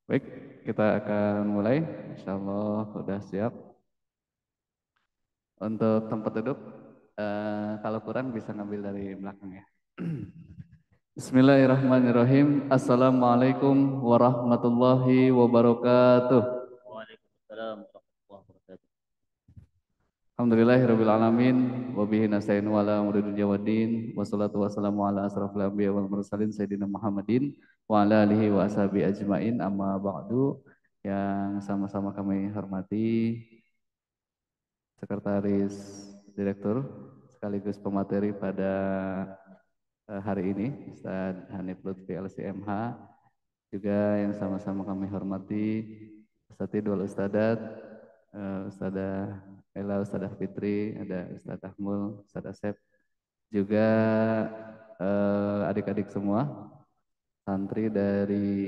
Baik, kita akan mulai. Insya Allah sudah siap. Untuk tempat duduk, kalau kurang bisa ngambil dari belakang ya. Bismillahirrahmanirrahim. Assalamualaikum warahmatullahi wabarakatuh. Waalaikumsalam warahmatullahi wabarakatuh. Alhamdulillahirabbil alamin wa bihi nasta'in wa ala umuri dunya waddin wassalatu wassalamu ala asrofil anbiya wal mursalin sayyidina Muhammadin wa ala alihi wa ashabi ajmain amma ba'du. Yang sama-sama kami hormati Sekretaris Direktur sekaligus pemateri pada hari ini Ustadz Hanif Lutfi LCMH, juga yang sama-sama kami hormati Ustadzidul Ustadat, Ustadzah Ella, Ustadzah Fitri, ada Ustadz Ahmul, Ustadz Asep, juga adik-adik semua, santri dari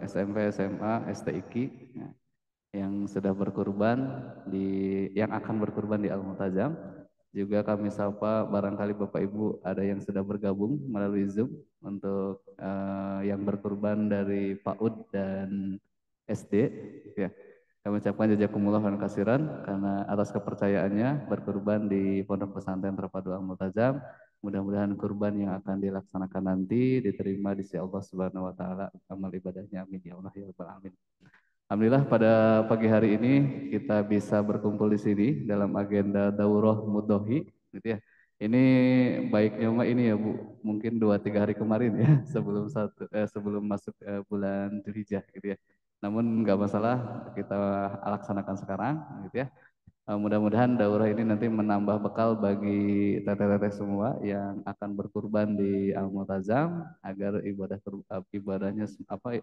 SMP, SMA, STIQ yang sudah berkurban yang akan berkurban di Al-Multazam. Juga kami sapa barangkali Bapak Ibu ada yang sudah bergabung melalui Zoom untuk yang berkurban dari PAUD dan SD ya. Kami ucapkan jazakumullah khairan kasiran karena atas kepercayaannya berkurban di Pondok Pesantren Terpadu Al-Multazam. Mudah-mudahan kurban yang akan dilaksanakan nanti diterima di sisi Allah Subhanahu wa taala amal ibadahnya, amin ya Allah ya rabbal alamin. Alhamdulillah pada pagi hari ini kita bisa berkumpul di sini dalam agenda Daurah Mudohi, gitu ya. Ini baiknya mah ini ya Bu, mungkin 2-3 hari kemarin ya sebelum masuk bulan Dzulhijjah gitu ya. Namun nggak masalah kita laksanakan sekarang, gitu ya. Mudah-mudahan daurah ini nanti menambah bekal bagi teteh-teteh semua yang akan berkurban di Al-Multazam agar ibadahnya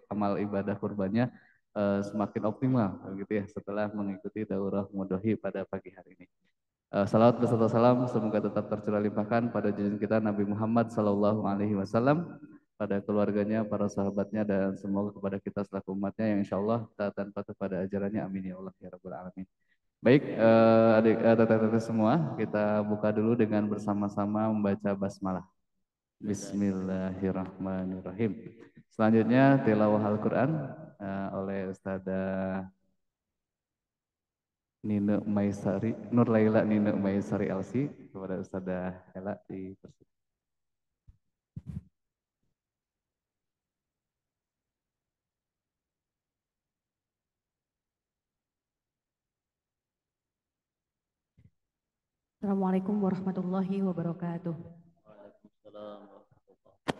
amal ibadah kurbannya semakin optimal gitu ya setelah mengikuti daurah mudohi pada pagi hari ini. Salawat beserta salam semoga tetap tercurah limpahkan pada junjungan kita Nabi Muhammad Sallallahu Alaihi Wasallam, pada keluarganya, para sahabatnya, dan semoga kepada kita selaku umatnya yang insya Allah taat dan patuh pada ajarannya. Amin ya Allah ya Rabbal Alamin. Baik, teteh-teteh semua, kita buka dulu dengan bersama-sama membaca basmalah. Bismillahirrahmanirrahim. Selanjutnya tilawah Al-Quran oleh Ustazah Nino Maisari, Nur Laila Nino Maisari LC, kepada Ustazah Ella di persilakan. Assalamualaikum warahmatullahi wabarakatuh. Waalaikumsalam warahmatullahi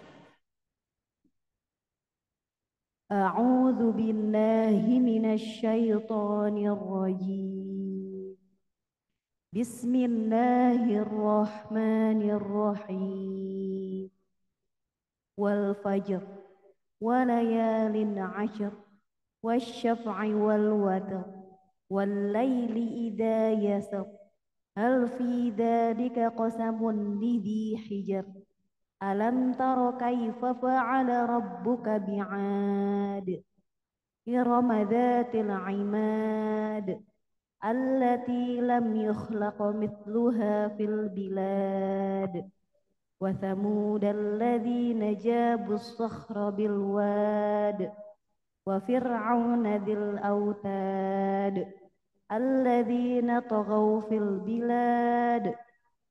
A'udzu billahi minasy syaithanir rajim. Bismillahirrahmanirrahim. Wal fajr wa layalin 'ashr wasyaf'i wal watr wal laili idza yasr hal fi dzalika qasamun lidhi hijr. Alam tara kaifa fa'ala rabbuka bi'ad irama dhatil imad allati lam yukhlaq mithluha fil bilad wa thamud alladhina jabu as-sakhra bil wad wa fir'auna dhil autad alladhina taghaw fil bilad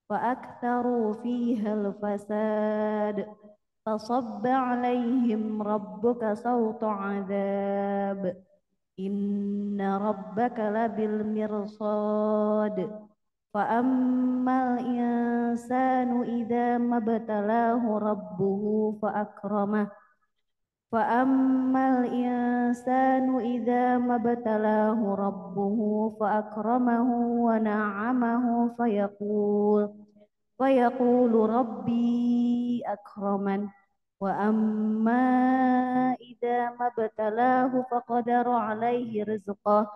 فأكثروا فيها الفساد فصب عليهم ربك صوت عذاب إن ربك لبالمرصاد فأما الإنسان إذا ما ابتلاه ربه فأكرمه فأما الإنسان إذا ما ابتلاه ربه فأكرمه ونعمه فيقول ربي أكرمن وأما إذا ما ابتلاه فقدر عليه رزقه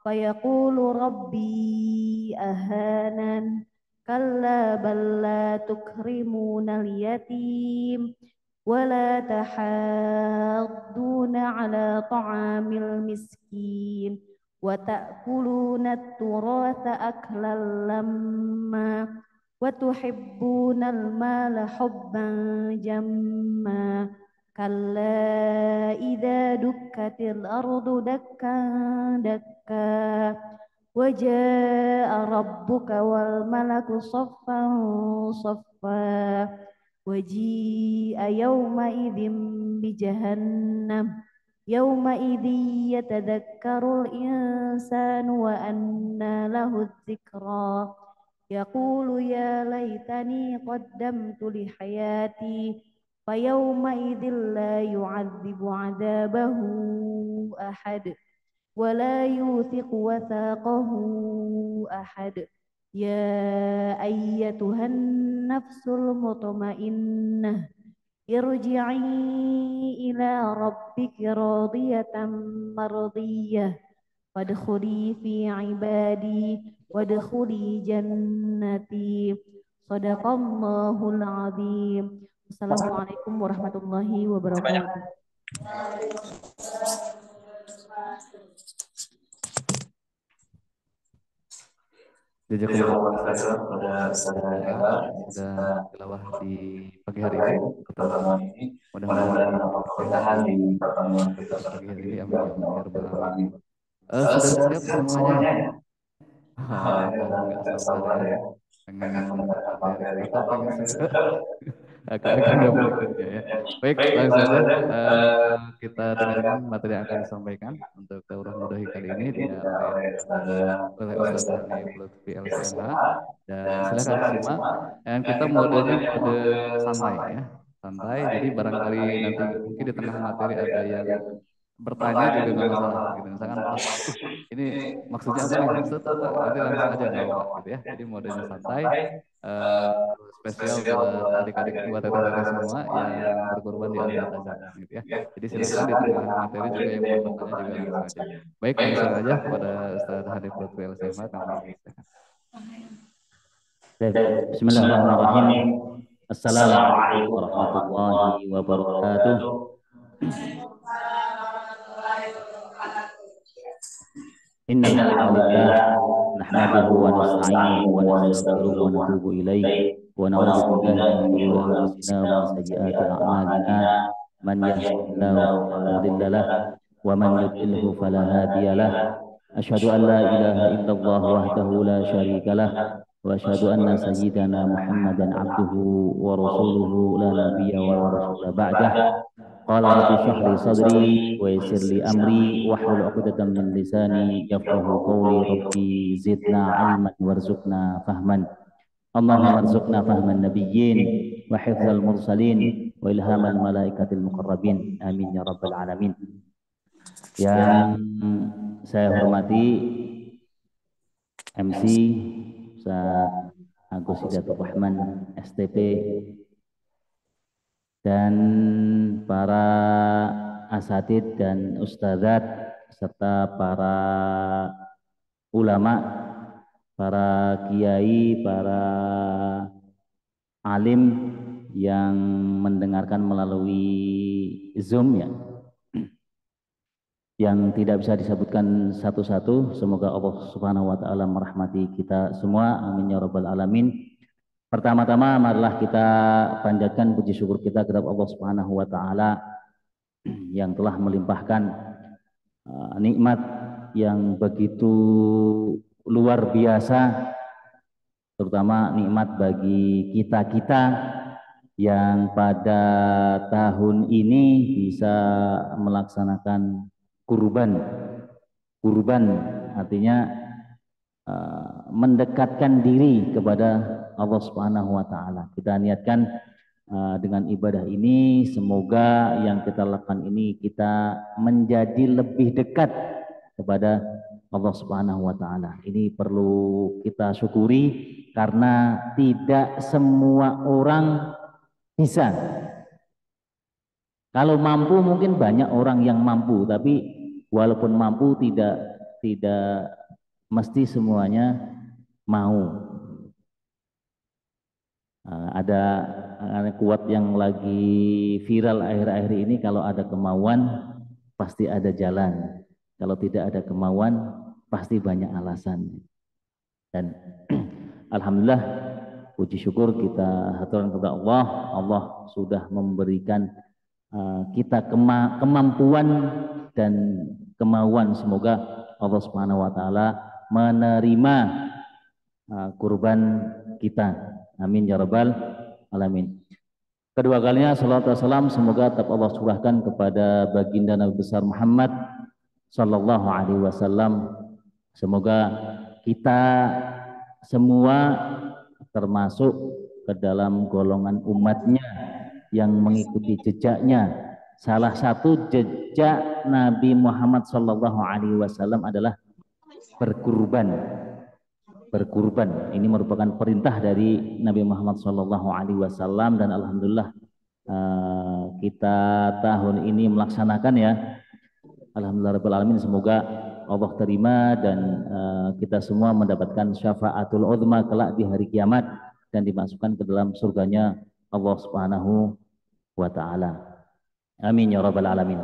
فيقول ربي أهانن كلا بل لا تكرمون اليتيم ولا تحاضون على طعام المسكين وتأكلون التراث أكلا لما وتحبون المال حبا جما كلا إذا دكت الأرض دكا دكا وجاء ربك والملك صفا صفا وجيء يومئذ بجهنم يومئذ يتذكر الإنسان وأنى له الذكرى يقول يا ليتني قدمت لحياتي فيومئذ لا يعذب عذابه أحد ولا يوثق وثاقه أحد يا أيتها النفس المطمئنة ارجعي إلى ربك راضية مرضية وادخلي في عبادي وادخلي جنتي صدق الله العظيم. Assalamualaikum warahmatullahi wabarakatuh. Jazakumullah khairan kepada saudara sudah tilawah di pagi hari ini pertemuan ini. Mudah-mudahan dapat keberkahan di pertemuan kita pagi hari ini. Amin ya rabbal alamin. Sudah siap semuanya? Nggak sabar ya. Pengen mendengarkan materi atau pengen agak-agak double kerja ya. Baik, langsung saja kita dengarkan materi yang akan disampaikan untuk daurah mudahi kali ini disampaikan oleh Ustaz Hanif Lutfi LCMH, dan silakan simak. Dan kita modenya mode santai ya, santai. Jadi barangkali nanti mungkin di tengah materi ada yang bertanya juga nggak masalah gitu. Misalkan pas ini maksudnya apa nih Ustaz, nanti langsung aja nggak apa gitu ya. Jadi modenya santai. Spesial buat adik-adik, buat teteh-teteh semua yang berkorban di Al-Mu'tazam gitu ya. Jadi silakan di tengah materi juga yang mau bertanya juga langsung aja. Baik, langsung aja kepada Ustaz Hanif Lutfi LCMH, kami silakan. Bismillahirrahmanirrahim. Assalamualaikum warahmatullahi wabarakatuh. Innal hamdalillah nahmaduhu wa nasta'inuhu wa nastaghfiruhu wa natubu ilaih wa na'udzu billahi min shururi anfusina wa min sayyiati a'malina man yahdihillahu fala mudilla lahu wa man yudlilhu fala hadiya lahu asyhadu an la ilaha illallah wahdahu la syarika lahu wa asyhadu anna sayyidana Muhammadan abduhu wa rasuluhu la nabiyya wa rasula ba'dah. Qala rabbi shrah li sadri wa yassir li amri wahlul 'uqdatam min lisani yafqahu qawli rabbi zidna ilman warzuqna fahman. Allahumma arzuqna fahman nabiyyin wa hifdzal mursalin wa ilhamal malaikatil muqarrabin. Amin ya rabbal alamin. Yang saya hormati MC Ustaz Agus Hidayatul Rahman STP dan para asatid dan ustadzat serta para ulama, para kiai, para alim yang mendengarkan melalui Zoom ya, yang tidak bisa disebutkan satu-satu. Semoga Allah Subhanahu wa taala merahmati kita semua. Amin ya rabbal alamin. Pertama-tama marilah kita panjatkan puji syukur kita kepada Allah Subhanahu wa taala yang telah melimpahkan nikmat yang begitu luar biasa, terutama nikmat bagi kita-kita yang pada tahun ini bisa melaksanakan kurban. Kurban artinya mendekatkan diri kepada Allah Subhanahu wa taala. Kita niatkan dengan ibadah ini semoga yang kita lakukan ini kita menjadi lebih dekat kepada Allah Subhanahu wa taala. Ini perlu kita syukuri karena tidak semua orang bisa. Kalau mampu mungkin banyak orang yang mampu, tapi walaupun mampu tidak mesti semuanya mau. Ada kuat yang lagi viral akhir-akhir ini, kalau ada kemauan pasti ada jalan, kalau tidak ada kemauan pasti banyak alasan. Dan alhamdulillah puji syukur kita haturkan kepada Allah. Allah sudah memberikan kita kemampuan dan kemauan. Semoga Allah Subhanahu wa taala menerima kurban kita. Amin ya rabbal alamin. Kedua kalinya salawat wassalam semoga tetap Allah curahkan kepada baginda Nabi besar Muhammad sallallahu alaihi wasallam. Semoga kita semua termasuk ke dalam golongan umatnya yang mengikuti jejaknya. Salah satu jejak Nabi Muhammad sallallahu alaihi wasallam adalah berkurban. Berkurban ini merupakan perintah dari Nabi Muhammad sallallahu alaihi wasallam, dan alhamdulillah kita tahun ini melaksanakan ya. Alhamdulillah rabbil alamin. Semoga Allah terima dan kita semua mendapatkan syafaatul uzma kelak di hari kiamat dan dimasukkan ke dalam surganya Allah Subhanahu wa taala. Amin ya rabbal alamin.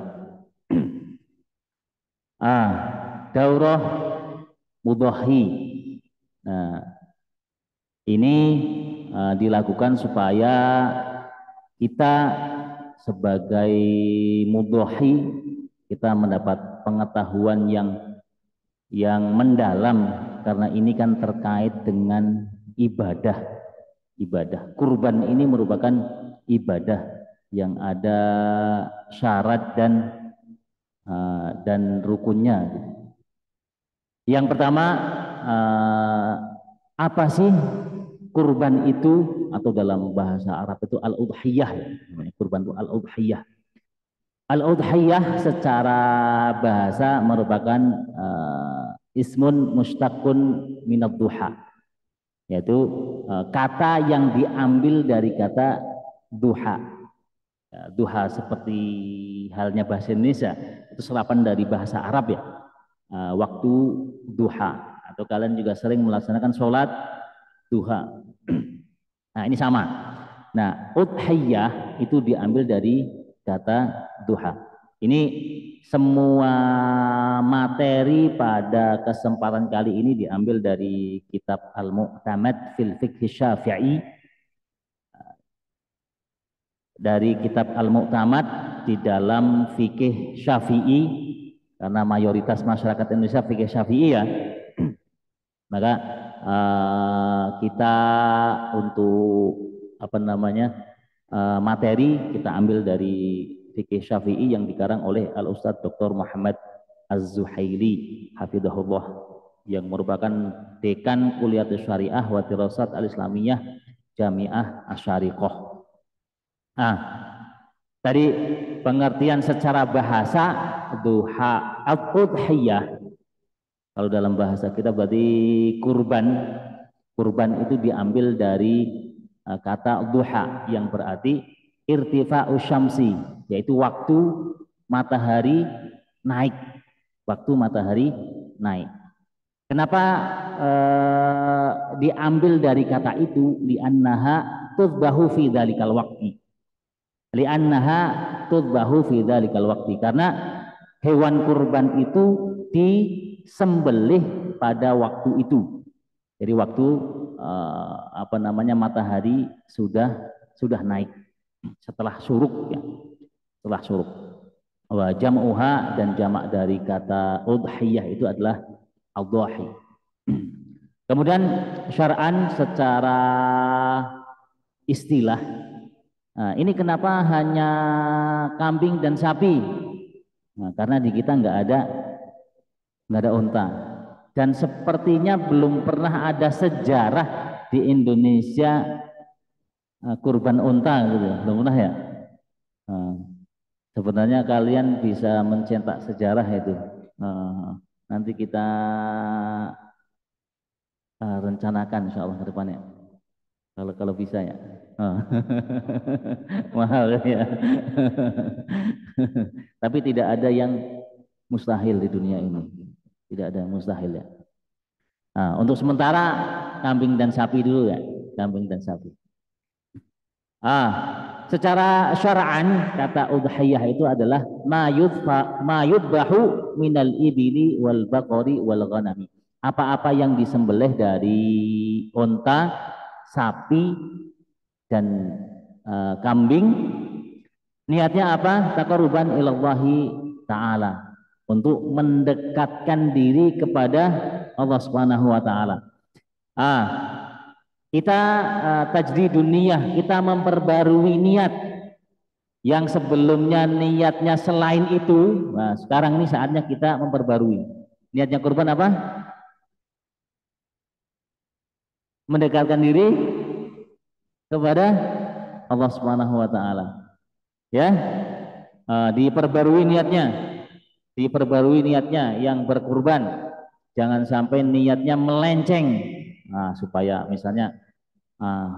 Daurah mudhahi. Nah, ini dilakukan supaya kita sebagai mudhahi kita mendapat pengetahuan yang mendalam, karena ini kan terkait dengan ibadah. Kurban ini merupakan ibadah yang ada syarat dan rukunnya. Yang pertama, apa sih kurban itu, atau dalam bahasa Arab itu al-udhiyah. Kurban itu al-udhiyah. Al-udhiyah secara bahasa merupakan ismun mustaqun minad duha, yaitu kata yang diambil dari kata duha. Duha seperti halnya bahasa Indonesia, itu serapan dari bahasa Arab ya. Waktu duha, atau kalian juga sering melaksanakan sholat duha. Nah ini sama. Nah udhiyah itu diambil dari kata duha. Ini semua materi pada kesempatan kali ini diambil dari kitab Al-Mu'tamad fil Fiqh Syafi'i. Dari kitab Al-Mu'tamad di dalam fikih Syafi'i, karena mayoritas masyarakat Indonesia fikih Syafi'i ya. Maka kita untuk materi kita ambil dari fikih Syafi'i yang dikarang oleh Al-Ustadz Dr. Muhammad Az-Zuhaili hafidhahullah, yang merupakan dekan Kuliatus Syariah wa Dirasat Al-Islamiyah Jami'ah Asy-Syariqah. Tadi pengertian secara bahasa duha al-udhiyah. Kalau dalam bahasa kita berarti kurban. Kurban itu diambil dari kata duha yang berarti irtifa'u syamsi, yaitu waktu matahari naik. Waktu matahari naik. Kenapa diambil dari kata itu? Li'annaha tudbahu fi dzalikal waqti. Li'annaha tudbahu fi dzalikal waqti. Karena hewan kurban itu disembelih pada waktu itu. Jadi waktu matahari sudah naik, setelah syuruk ya. Setelah syuruk. Wa jam'uha, dan jamak dari kata udhiyah itu adalah al-dhahi. Kemudian syar'an secara istilah, ini kenapa hanya kambing dan sapi? Nah, karena di kita nggak ada unta, dan sepertinya belum pernah ada sejarah di Indonesia kurban unta gitu, belum pernah ya. Sebenarnya kalian bisa mencetak sejarah itu. Nanti kita rencanakan insya Allah ke depannya. Kalau bisa ya. Mahal ya. Tapi tidak ada yang mustahil di dunia ini. Tidak ada yang mustahil ya. Untuk sementara kambing dan sapi dulu ya. Kambing dan sapi. Secara syara'an kata udhiyah itu adalah ma yudbahu minal ibili wal baqari wal ghanami. Apa-apa yang disembelih dari unta, sapi, dan kambing Niatnya apa? Taqarruban ilallahi ta'ala. Untuk mendekatkan diri kepada Allah Subhanahu wa taala. Kita tajdidun niyah, kita memperbarui niat yang sebelumnya niatnya selain itu. Nah, sekarang ini saatnya kita memperbarui. Niatnya kurban apa? Mendekatkan diri kepada Allah Subhanahu wa taala. Ya. Diperbarui niatnya yang berkurban. Jangan sampai niatnya melenceng. Nah, supaya misalnya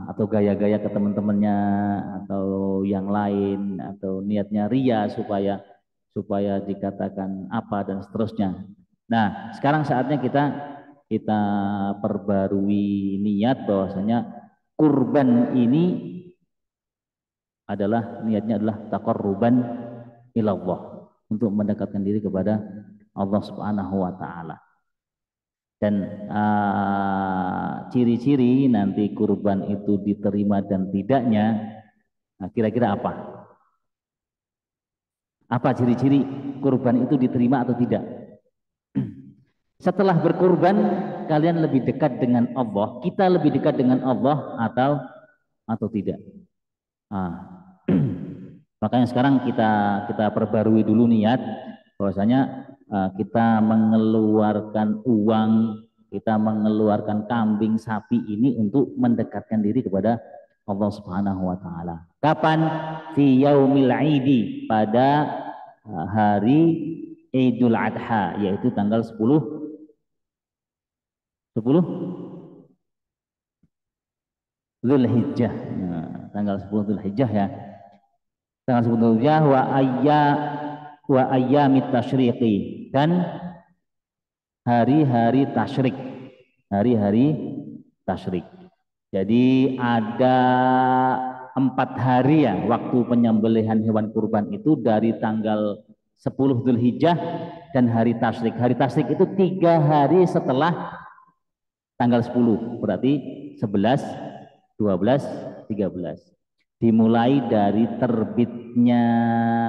atau gaya-gaya ke teman-temannya atau yang lain atau niatnya ria supaya dikatakan apa dan seterusnya. Nah, sekarang saatnya kita perbarui niat bahwasanya kurban ini niatnya adalah taqarruban ilallah, untuk mendekatkan diri kepada Allah Subhanahu wa taala. Dan ciri-ciri nanti kurban itu diterima dan tidaknya, kira-kira apa? Apa ciri-ciri kurban itu diterima atau tidak? Setelah berkurban, kalian lebih dekat dengan Allah, kita lebih dekat dengan Allah atau tidak? Makanya sekarang kita perbarui dulu niat bahwasanya kita mengeluarkan uang, kita mengeluarkan kambing, sapi ini untuk mendekatkan diri kepada Allah Subhanahu wa taala. Kapan? Fi yaumil aidi, pada hari Idul Adha, yaitu tanggal 10 Zulhijjah. Nah, tanggal 10 Zulhijjah ya. Tanggal 10 Zulhijjah wa ayyamit tasyriqi, dan hari-hari tasyrik. Hari-hari tasyrik. Jadi ada 4 hari ya waktu penyembelihan hewan kurban itu, dari tanggal 10 Zulhijjah dan hari tasyrik. Hari tasyrik itu 3 hari setelah tanggal 10, berarti 11, 12, 13. Dimulai dari terbitnya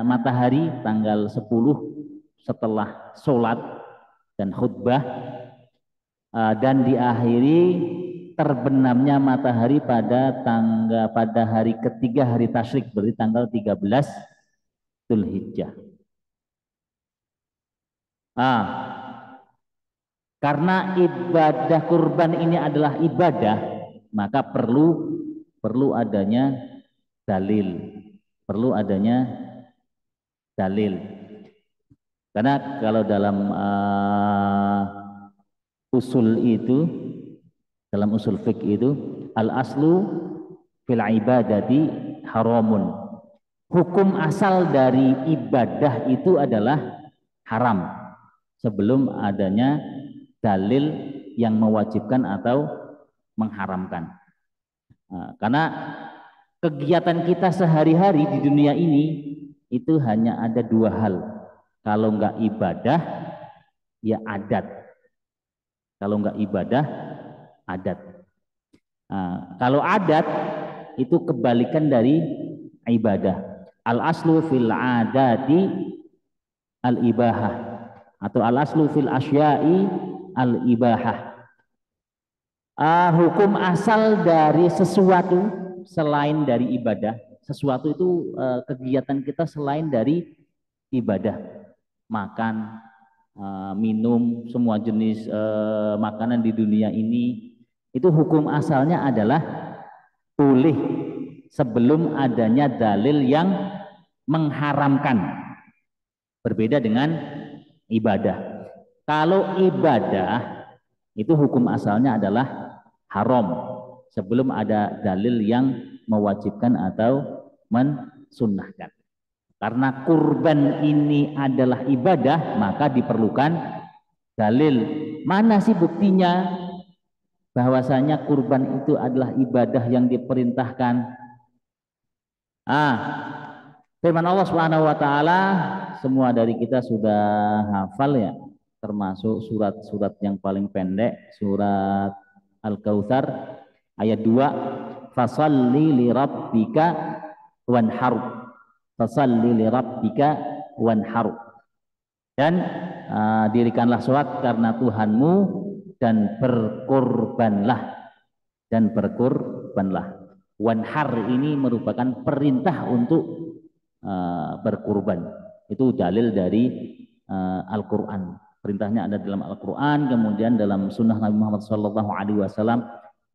matahari tanggal 10 setelah sholat dan khutbah, dan diakhiri terbenamnya matahari pada hari ketiga hari tasyrik, berarti tanggal 13 Zulhijjah. Karena ibadah kurban ini adalah ibadah, maka perlu adanya dalil. Karena kalau dalam dalam usul fiqh itu, al aslu fil ibadati haramun. Hukum asal dari ibadah itu adalah haram sebelum adanya dalil yang mewajibkan atau mengharamkan. Karena kegiatan kita sehari-hari di dunia ini itu hanya ada 2 hal. Kalau enggak ibadah, ya adat. Kalau enggak ibadah, adat. Kalau adat itu kebalikan dari ibadah. Al aslu fil adati al ibahah, atau al aslu fil asya'i al ibahah. Hukum asal dari sesuatu selain dari ibadah, sesuatu itu kegiatan kita selain dari ibadah, makan, minum, semua jenis makanan di dunia ini, itu hukum asalnya adalah boleh sebelum adanya dalil yang mengharamkan. Berbeda dengan ibadah. Kalau ibadah itu hukum asalnya adalah haram sebelum ada dalil yang mewajibkan atau mensunnahkan. Karena kurban ini adalah ibadah, maka diperlukan dalil. Mana sih buktinya bahwasanya kurban itu adalah ibadah yang diperintahkan? Firman Allah Subhanahu wa taala, semua dari kita sudah hafal ya, termasuk surat-surat yang paling pendek, surat Al-Kautsar ayat 2, fasalli li rabbika wanhar. fasalli li rabbika wanhar. Dan dirikanlah sholat karena Tuhanmu dan berkorbanlah. Wanhar ini merupakan perintah untuk berkurban. Itu dalil dari Al-Quran. Perintahnya ada dalam Al-Quran, kemudian dalam sunnah Nabi Muhammad SAW.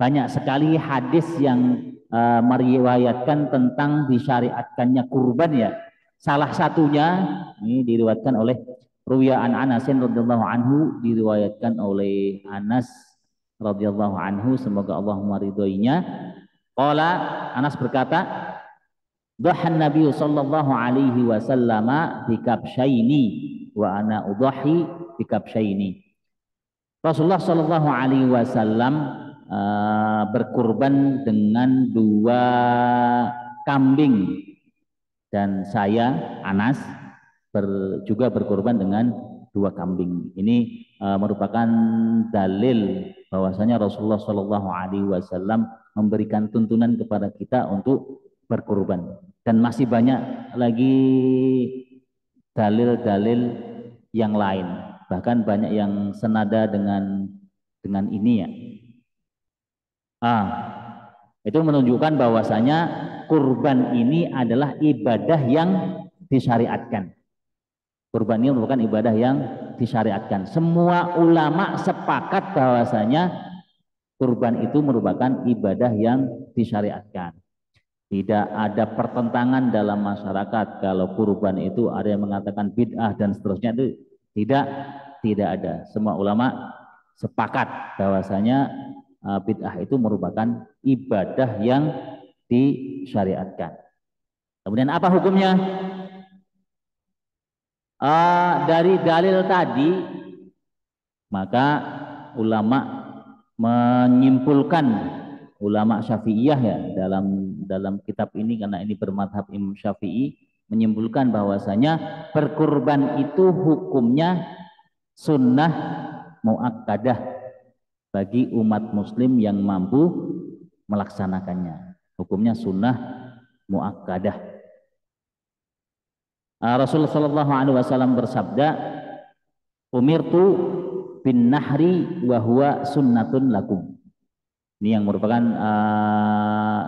Banyak sekali hadis yang meriwayatkan tentang disyariatkannya kurban ya. Salah satunya ini diriwayatkan oleh Ruwiya an Anasin radhiyallahu anhu, diriwayatkan oleh Anas radhiyallahu anhu, semoga Allah meridhoinya. Qala, Anas berkata, dhahan Nabi sallallahu alaihi wasallam bikabsyaini wa ana udhahi bikabsyaini. Rasulullah sallallahu alaihi wasallam berkurban dengan 2 kambing, dan saya Anas juga berkorban dengan 2 kambing. Ini merupakan dalil bahwasanya Rasulullah Shallallahu Alaihi Wasallam memberikan tuntunan kepada kita untuk berkorban. Dan masih banyak lagi dalil-dalil yang lain. Bahkan banyak yang senada dengan ini ya. Itu menunjukkan bahwasanya kurban ini adalah ibadah yang disyariatkan. Kurban ini merupakan ibadah yang disyariatkan. Semua ulama sepakat bahwasanya kurban itu merupakan ibadah yang disyariatkan. Tidak ada pertentangan dalam masyarakat kalau kurban itu ada yang mengatakan bid'ah dan seterusnya, itu tidak ada. Semua ulama sepakat bahwasanya bid'ah itu merupakan ibadah yang disyariatkan. Kemudian apa hukumnya? Dari dalil tadi, maka ulama menyimpulkan, ulama Syafi'iyah ya, dalam kitab ini, karena ini bermadhab Imam Syafi'i, menyimpulkan bahwasanya berkurban itu hukumnya sunnah muakkadah bagi umat muslim yang mampu melaksanakannya. Hukumnya sunnah muakkadah. Rasulullah Shallallahu Alaihi Wasallam bersabda, umirtu bin nahri wa huwa sunnatun lakum. Ini yang merupakan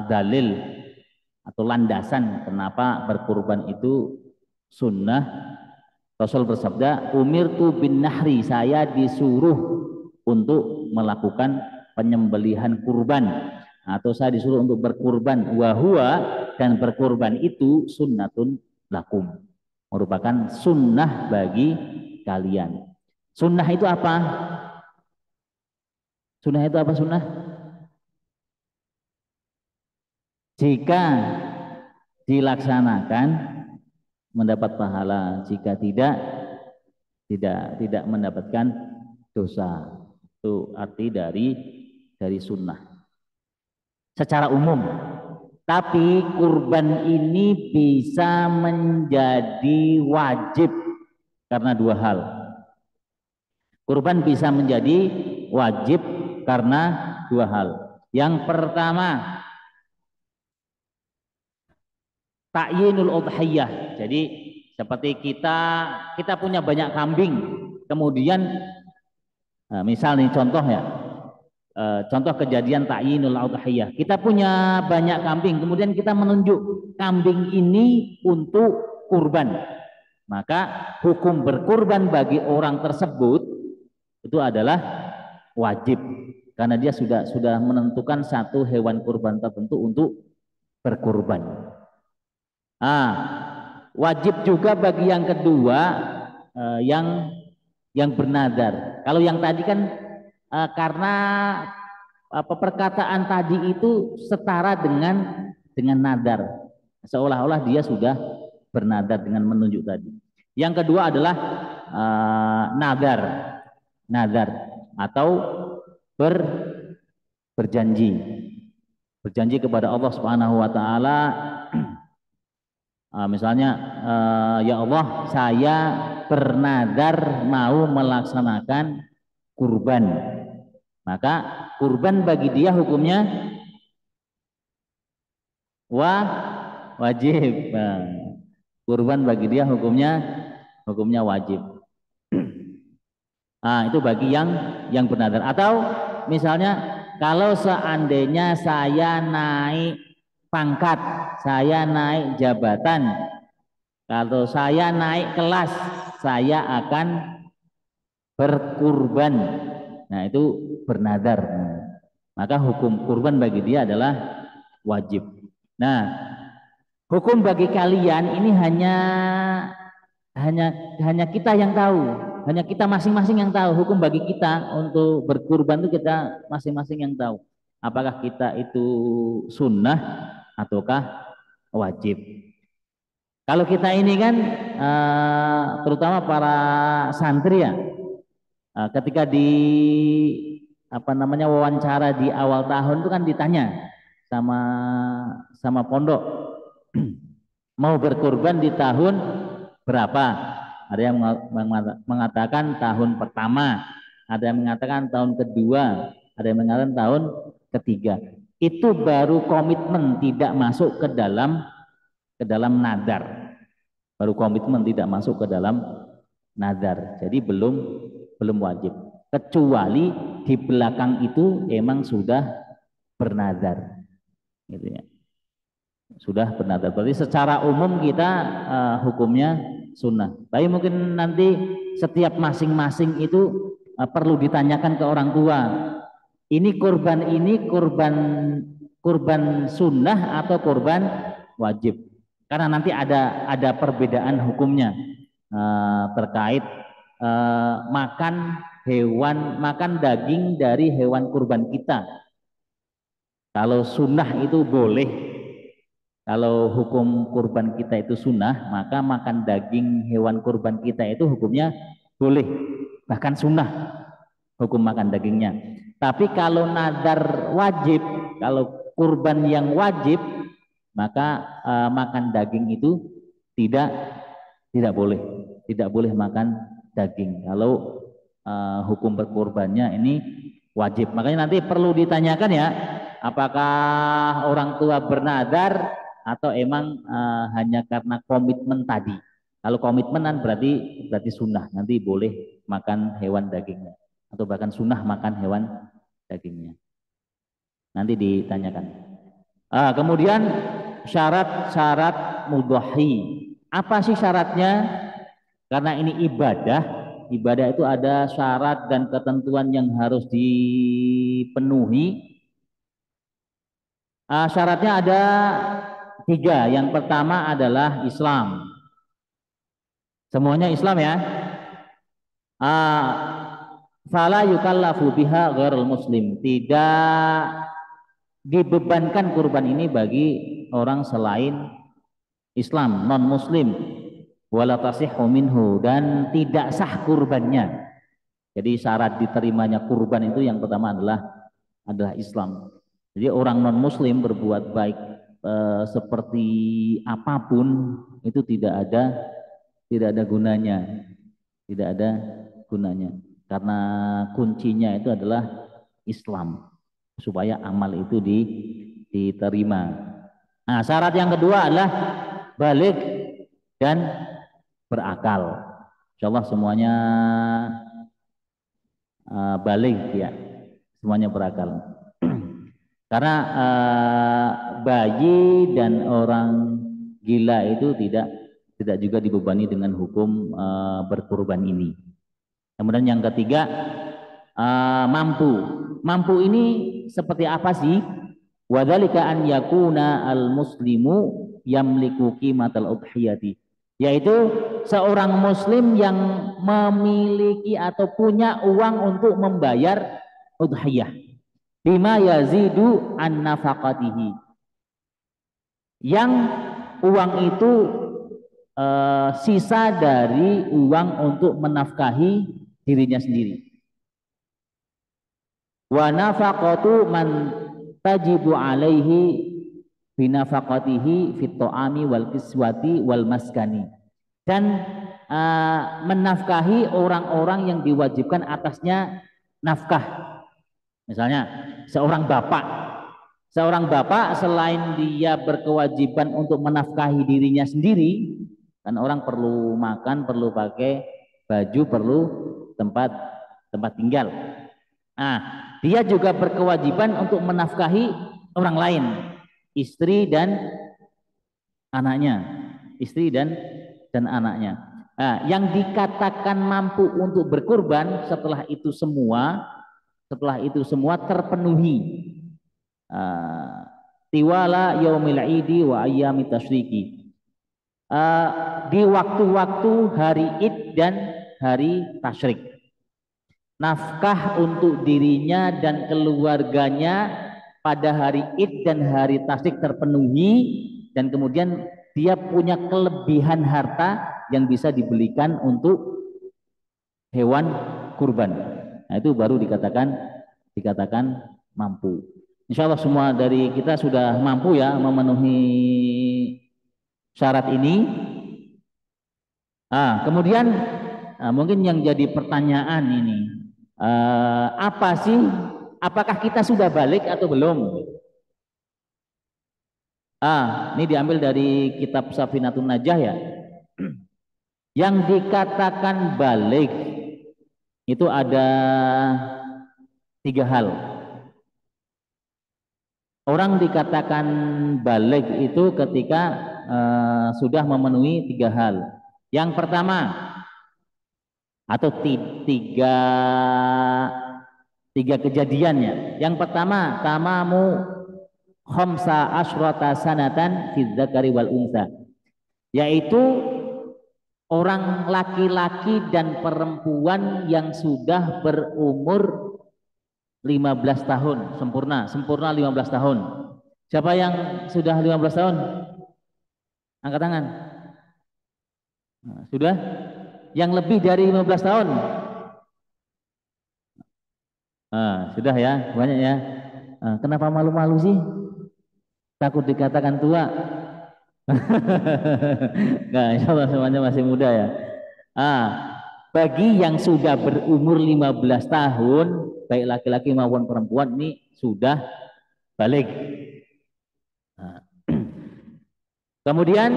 dalil atau landasan kenapa berkurban itu sunnah. Rasul bersabda, umirtu bin nahri, saya disuruh untuk melakukan penyembelihan kurban, atau saya disuruh untuk berkurban. Wa huwa, dan berkurban itu sunnatun lakum, merupakan sunnah bagi kalian. Sunnah itu apa? Sunnah itu apa? Sunnah jika dilaksanakan mendapat pahala, jika tidak mendapatkan dosa. Itu arti dari sunnah secara umum. Tapi kurban ini bisa menjadi wajib karena 2 hal. Kurban bisa menjadi wajib karena 2 hal. Yang pertama, ta'yinul udhiyah. Jadi seperti kita punya banyak kambing, kemudian misalnya contoh ya, contoh kejadian ta'yinul udhiyah. Kita punya banyak kambing, kemudian kita menunjuk kambing ini untuk kurban. Maka hukum berkurban bagi orang tersebut itu adalah wajib, karena dia sudah menentukan satu hewan kurban tertentu untuk berkurban. Wajib juga bagi yang kedua, yang bernadar. Kalau yang tadi kan karena perkataan tadi itu setara dengan nadar, seolah-olah dia sudah bernadar dengan menunjuk tadi. Yang kedua adalah nadar atau berjanji kepada Allah Subhanahu wa taala. Misalnya, ya Allah, saya bernadar mau melaksanakan kurban. Maka kurban bagi dia hukumnya wajib. Kurban bagi dia hukumnya wajib. Nah, itu bagi yang bernadar. Atau misalnya kalau seandainya saya naik pangkat, saya naik jabatan, kalau saya naik kelas, saya akan berkurban. Nah, itu bernadar. Maka hukum kurban bagi dia adalah wajib. Nah, hukum bagi kalian ini hanya kita yang tahu, hanya kita masing-masing yang tahu. Hukum bagi kita untuk berkurban itu kita masing-masing yang tahu. Apakah kita itu sunnah ataukah wajib? Kalau kita ini kan terutama para santri ya, ketika di wawancara di awal tahun itu kan ditanya sama pondok mau berkurban di tahun berapa? Ada yang mengatakan tahun pertama, ada yang mengatakan tahun kedua, ada yang mengatakan tahun ketiga. Itu baru komitmen, tidak masuk ke dalam nadar. Baru komitmen, tidak masuk ke dalam nadar. Jadi belum wajib. Kecuali di belakang itu emang sudah bernadar, gitu ya. Sudah bernadar. Berarti secara umum kita hukumnya sunnah. Tapi mungkin nanti setiap masing-masing itu perlu ditanyakan ke orang tua. Ini kurban sunnah atau kurban wajib? Karena nanti ada perbedaan hukumnya terkait makan daging dari hewan kurban kita. Kalau sunnah itu boleh. Kalau hukum kurban kita itu sunnah, maka makan daging hewan kurban kita itu hukumnya boleh, bahkan sunnah hukum makan dagingnya. Tapi kalau nadar wajib, kalau kurban yang wajib, maka makan daging itu tidak boleh makan daging. Kalau hukum berkurbannya ini wajib. Makanya nanti perlu ditanyakan ya, apakah orang tua bernadar atau emang hanya karena komitmen tadi. Kalau komitmenan berarti sunnah, nanti boleh makan hewan dagingnya, atau bahkan sunnah makan hewan dagingnya. Nanti ditanyakan. Kemudian syarat mudhahi. Apa sih syaratnya? Karena ini ibadah itu ada syarat dan ketentuan yang harus dipenuhi. Syaratnya ada 3. Yang pertama adalah Islam. Semuanya Islam ya. Fala yukallafu biha ghairul muslim. Tidak dibebankan kurban ini bagi orang selain Islam, non muslim. Wala tasihhu minhu, dan tidak sah kurbannya. Jadi syarat diterimanya kurban itu yang pertama adalah Islam. Jadi orang non muslim berbuat baik seperti apapun itu tidak ada gunanya, karena kuncinya itu adalah Islam supaya amal itu diterima. Nah, syarat yang kedua adalah balik dan berakal. Insyaallah semuanya balik ya, semuanya berakal. Karena bayi dan orang gila itu tidak juga dibebani dengan hukum berkurban ini. Kemudian yang ketiga, mampu ini seperti apa sih? Wadzalika an yakuna al muslimu yamliku qimatal udhiyati, yaitu seorang muslim yang memiliki atau punya uang untuk membayar udhiyah bima yazidu an nafaqatihi, yang uang itu sisa dari uang untuk menafkahi dirinya sendiri. Wa nafaqatu man tajibu alaihi binafaqatihi fit ta'ami wal kiswati wal maskani, dan menafkahi orang-orang yang diwajibkan atasnya nafkah. Misalnya seorang bapak selain dia berkewajiban untuk menafkahi dirinya sendiri, Kan orang perlu makan, perlu pakai baju, perlu tempat tinggal. Nah, dia juga berkewajiban untuk menafkahi orang lain, istri dan anaknya, istri dan anaknya. Nah, yang dikatakan mampu untuk berkurban setelah itu semua terpenuhi. Tiwala yaumil idi wa ayyami tasyriki. Di waktu-waktu hari Id dan hari tasyrik. Nafkah untuk dirinya dan keluarganya pada hari Id dan hari tasyrik terpenuhi, dan kemudian dia punya kelebihan harta yang bisa dibelikan untuk hewan kurban. Nah, itu baru dikatakan mampu. Insya Allah semua dari kita sudah mampu ya memenuhi syarat ini. Kemudian mungkin yang jadi pertanyaan ini, apa sih? Apakah kita sudah balik atau belum? Ini diambil dari kitab Safinatun Najah ya. Yang dikatakan balik itu ada 3 hal. Orang dikatakan balik itu ketika sudah memenuhi 3 hal. Yang pertama, atau tiga kejadiannya. Yang pertama, tamamu khamsa asyrata sanatan fi dzakari wal unsa, yaitu orang laki-laki dan perempuan yang sudah berumur 15 tahun sempurna 15 tahun. Siapa yang sudah 15 tahun? Angkat tangan. Sudah? Yang lebih dari 15 tahun? Sudah ya, banyak ya. Kenapa malu-malu sih? Takut dikatakan tua? Nah, insya Allah semuanya masih muda ya. Bagi yang sudah berumur 15 tahun, baik laki-laki maupun perempuan, ini sudah balik. Kemudian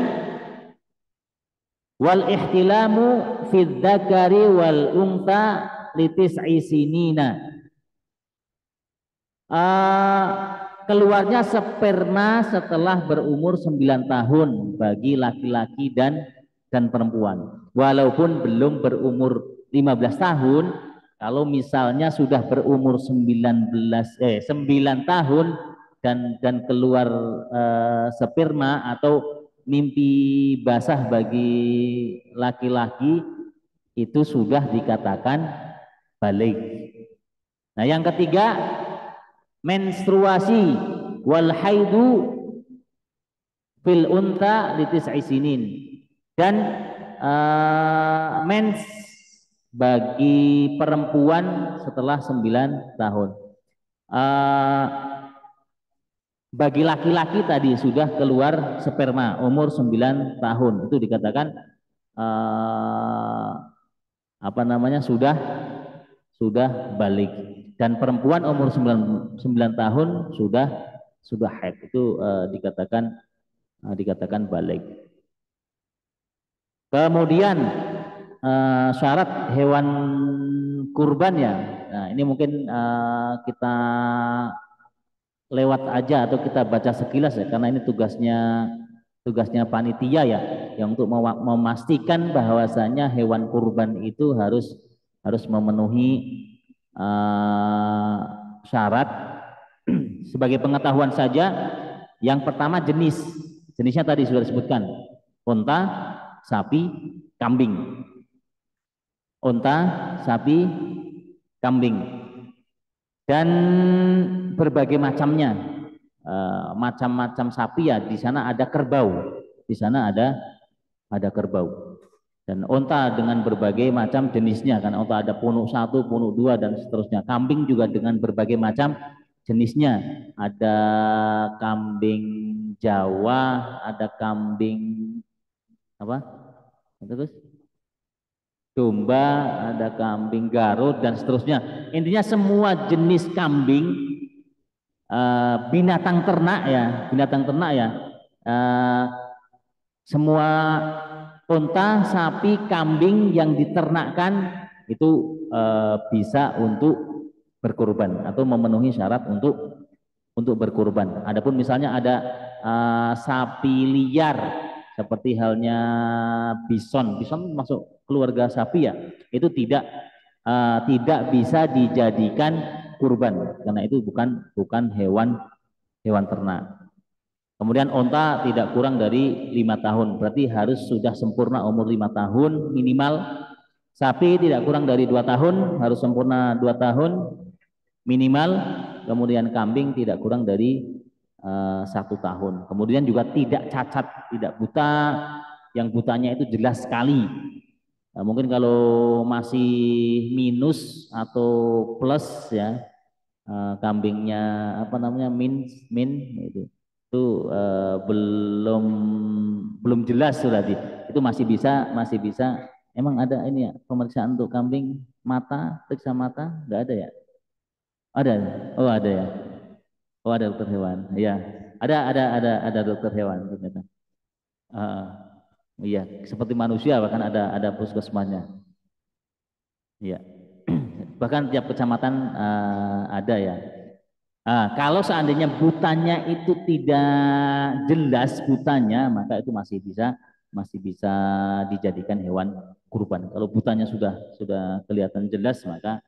wal ihtilamu fid dzakari wal unta litis'i sinina. Keluarnya sperma setelah berumur 9 tahun bagi laki-laki dan perempuan. Walaupun belum berumur 15 tahun, kalau misalnya sudah berumur 9 tahun dan keluar sperma atau mimpi basah bagi laki-laki, itu sudah dikatakan balik. Nah, yang ketiga, menstruasi wal haidu fil unta litis'i sinin, dan mens bagi perempuan setelah 9 tahun. Bagi laki-laki tadi sudah keluar sperma umur 9 tahun, itu dikatakan sudah balik. Dan perempuan umur 9 tahun sudah haid, itu dikatakan balik. Kemudian syarat hewan kurban ya. Nah, ini mungkin kita lewat aja atau kita baca sekilas ya, karena ini tugasnya panitia ya, yang untuk memastikan bahwasanya hewan kurban itu harus memenuhi syarat. Sebagai pengetahuan saja, yang pertama jenisnya tadi sudah disebutkan, unta, sapi, kambing. Unta, sapi, kambing, dan berbagai macamnya. Macam-macam sapi ya, di sana ada kerbau, kerbau. Dan unta dengan berbagai macam jenisnya, kan unta ada punuk 1, punuk 2 dan seterusnya. Kambing juga dengan berbagai macam jenisnya. Ada kambing Jawa, ada kambing terus domba, ada kambing Garut dan seterusnya. Intinya semua jenis kambing, binatang ternak ya, semua unta, sapi, kambing yang diternakkan itu bisa untuk berkurban atau memenuhi syarat untuk berkurban. Adapun misalnya ada sapi liar seperti halnya bison, bison masuk keluarga sapi ya, itu tidak bisa dijadikan kurban karena itu bukan hewan ternak. Kemudian onta tidak kurang dari 5 tahun, berarti harus sudah sempurna umur 5 tahun minimal. Sapi tidak kurang dari 2 tahun, harus sempurna 2 tahun minimal. Kemudian kambing tidak kurang dari 1 tahun. Kemudian juga tidak cacat, tidak buta, yang butanya itu jelas sekali. Nah, mungkin kalau masih minus atau plus ya, kambingnya apa namanya min itu belum jelas berarti itu masih bisa emang ada ini ya pemeriksaan untuk kambing mata, periksa mata nggak ada ya, ada, oh ada ya, oh ada dokter hewan ya, ada dokter hewan ternyata. uh, iya seperti manusia bahkan ada puskesmasnya ya. Bahkan tiap kecamatan ada ya. Kalau seandainya butanya itu tidak jelas butanya, maka itu masih bisa dijadikan hewan kurban. Kalau butanya sudah kelihatan jelas, maka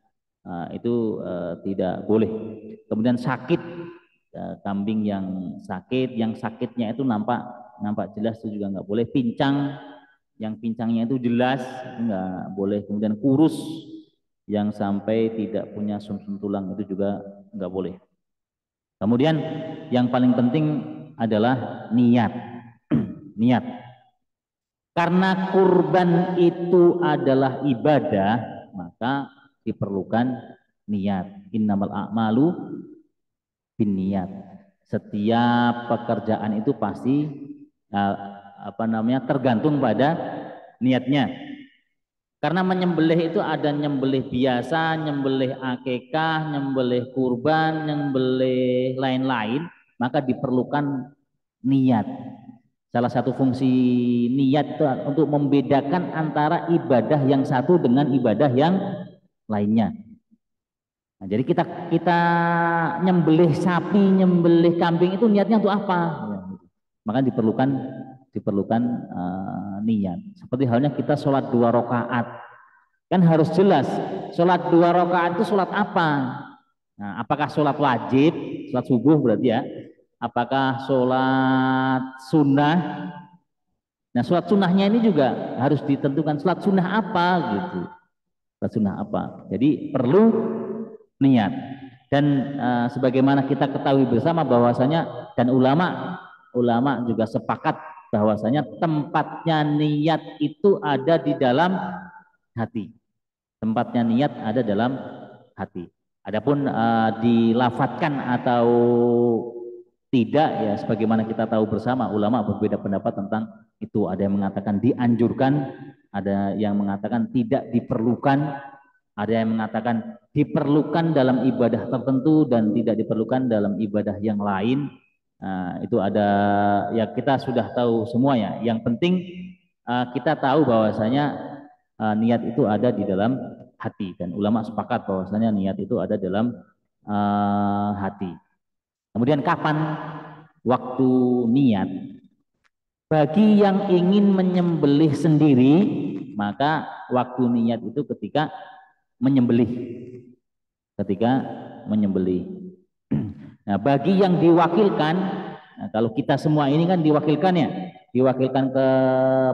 itu tidak boleh. Kemudian sakit, kambing yang sakitnya itu nampak jelas itu juga nggak boleh. Pincang, yang pincangnya itu jelas itu nggak boleh. Kemudian kurus, yang sampai tidak punya sumsum tulang itu juga nggak boleh. Kemudian yang paling penting adalah niat. Niat. Karena kurban itu adalah ibadah, maka diperlukan niat. Innamal a'malu binniyat. Setiap pekerjaan itu pasti tergantung pada niatnya. Karena menyembelih itu ada nyembelih biasa, nyembelih akikah, nyembelih kurban, nyembelih lain-lain, maka diperlukan niat. Salah satu fungsi niat itu untuk membedakan antara ibadah yang satu dengan ibadah yang lainnya. Nah, jadi kita nyembelih sapi, nyembelih kambing itu niatnya untuk apa? Ya, maka diperlukan niat. Seperti halnya kita sholat 2 rakaat, kan harus jelas sholat 2 rakaat itu sholat apa. Nah, apakah sholat wajib, sholat subuh berarti ya, apakah sholat sunnah. Nah, sholat sunnahnya ini juga harus ditentukan sholat sunnah apa gitu, sholat sunnah apa. Jadi perlu niat. Dan sebagaimana kita ketahui bersama bahwasanya, dan ulama juga sepakat bahwasanya tempatnya niat itu ada di dalam hati. Tempatnya niat ada dalam hati. Adapun dilafatkan atau tidak ya sebagaimana kita tahu bersama, ulama berbeda pendapat tentang itu. Ada yang mengatakan dianjurkan, ada yang mengatakan tidak diperlukan, ada yang mengatakan diperlukan dalam ibadah tertentu dan tidak diperlukan dalam ibadah yang lain. Itu ada ya, kita sudah tahu semua ya. Yang penting kita tahu bahwasanya niat itu ada di dalam hati, dan ulama sepakat bahwasanya niat itu ada dalam hati. Kemudian kapan waktu niat? Bagi yang ingin menyembelih sendiri, maka waktu niat itu ketika menyembelih. Nah, bagi yang diwakilkan, nah kalau kita semua ini kan diwakilkan ya, diwakilkan ke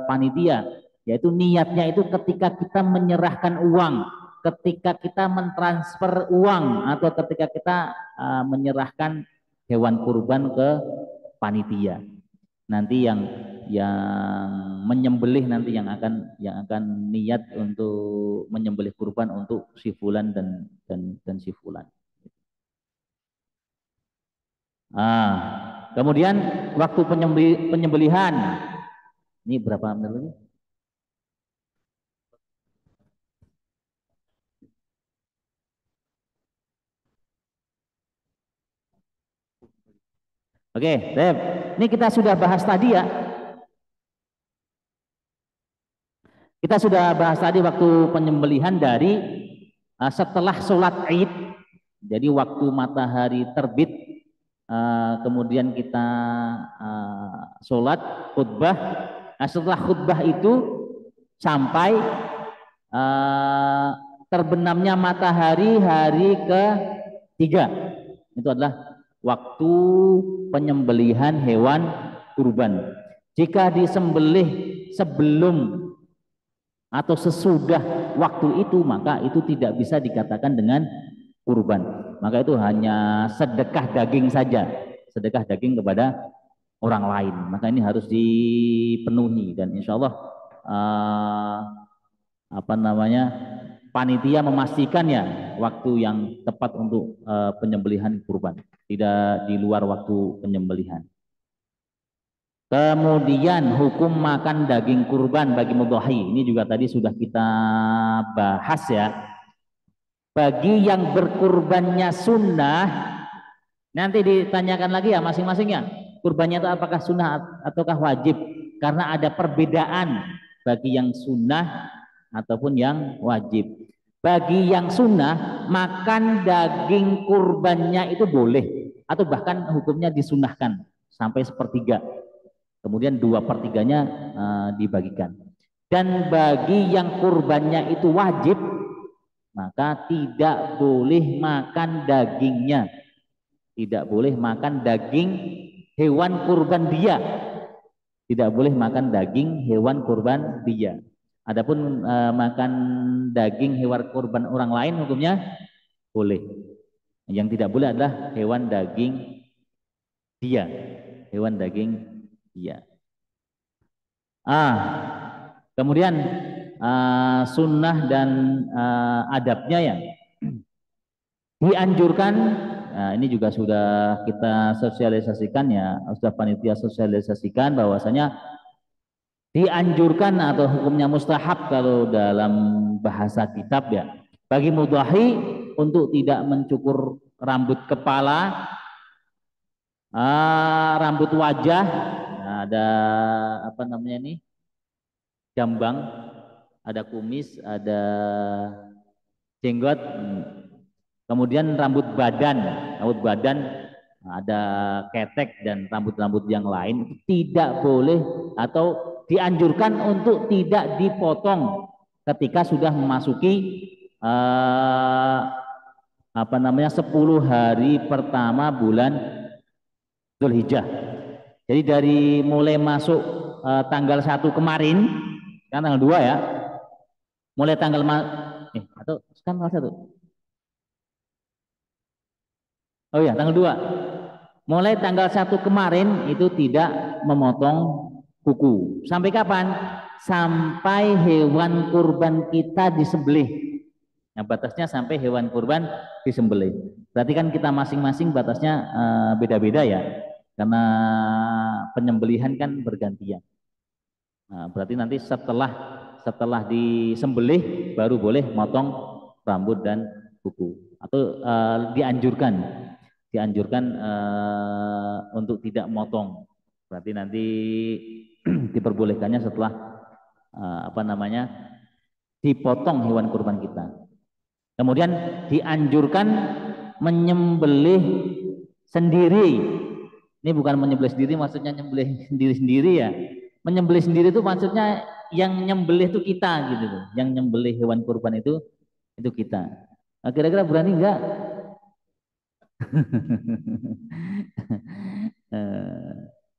panitia, yaitu niatnya itu ketika kita menyerahkan uang, ketika kita mentransfer uang, atau ketika kita menyerahkan hewan kurban ke panitia. Nanti yang menyembelih nanti yang akan niat untuk menyembelih kurban untuk si fulan dan si fulan. Kemudian waktu penyembelihan ini berapa menit lagi? Oke, Dep. Ini kita sudah bahas tadi ya. Kita sudah bahas tadi waktu penyembelihan dari setelah sholat Id, jadi waktu matahari terbit, kemudian kita sholat khutbah. Nah, setelah khutbah itu sampai terbenamnya matahari hari ketiga, itu adalah waktu penyembelihan hewan kurban. Jika disembelih sebelum atau sesudah waktu itu, maka itu tidak bisa dikatakan dengan kurban. Maka itu hanya sedekah daging saja, sedekah daging kepada orang lain. Maka ini harus dipenuhi, dan insya Allah panitia memastikan ya waktu yang tepat untuk penyembelihan kurban, tidak di luar waktu penyembelihan. Kemudian hukum makan daging kurban bagi mudhahi, ini juga tadi sudah kita bahas ya. Bagi yang berkurbannya sunnah, nanti ditanyakan lagi ya masing-masing ya, kurbannya itu apakah sunnah ataukah wajib, karena ada perbedaan bagi yang sunnah ataupun yang wajib. Bagi yang sunnah, makan daging kurbannya itu boleh, atau bahkan hukumnya disunahkan sampai sepertiga, kemudian 2/3-nya dibagikan. Dan bagi yang kurbannya itu wajib, maka tidak boleh makan dagingnya, tidak boleh makan daging hewan kurban dia, tidak boleh makan daging hewan kurban dia. Adapun makan daging hewan kurban orang lain hukumnya boleh. Yang tidak boleh adalah hewan daging dia, hewan daging dia. Kemudian sunnah dan adabnya ya, dianjurkan. Nah, ini juga sudah kita sosialisasikan ya, sudah panitia sosialisasikan bahwasanya dianjurkan atau hukumnya mustahab kalau dalam bahasa kitab ya, bagi mudhahi untuk tidak mencukur rambut kepala, rambut wajah. Nah, ada apa namanya ini, jambang, ada kumis, ada jenggot, kemudian rambut badan ada ketek dan rambut-rambut yang lain tidak boleh atau dianjurkan untuk tidak dipotong ketika sudah memasuki 10 hari pertama bulan Dzulhijjah. Jadi dari mulai masuk tanggal 1 kemarin, kan tanggal 2 ya, mulai tanggal atau kan tanggal 1. Oh ya, tanggal 2. Mulai tanggal 1 kemarin itu tidak memotong kuku. Sampai kapan? Sampai hewan kurban kita disembelih. Nah, batasnya sampai hewan kurban disembelih. Berarti kan kita masing-masing batasnya beda-beda ya. Karena penyembelihan kan bergantian. Nah, berarti nanti setelah disembelih baru boleh motong rambut dan kuku. Atau dianjurkan untuk tidak motong. Berarti nanti diperbolehkannya setelah dipotong hewan kurban kita. Kemudian dianjurkan menyembelih sendiri. Ini bukan menyembelih sendiri maksudnya nyembelih sendiri-sendiri ya. Menyembelih sendiri itu maksudnya yang nyembelih itu kita gitu loh. Yang nyembelih hewan kurban itu kita. Nah, kira-kira berani enggak?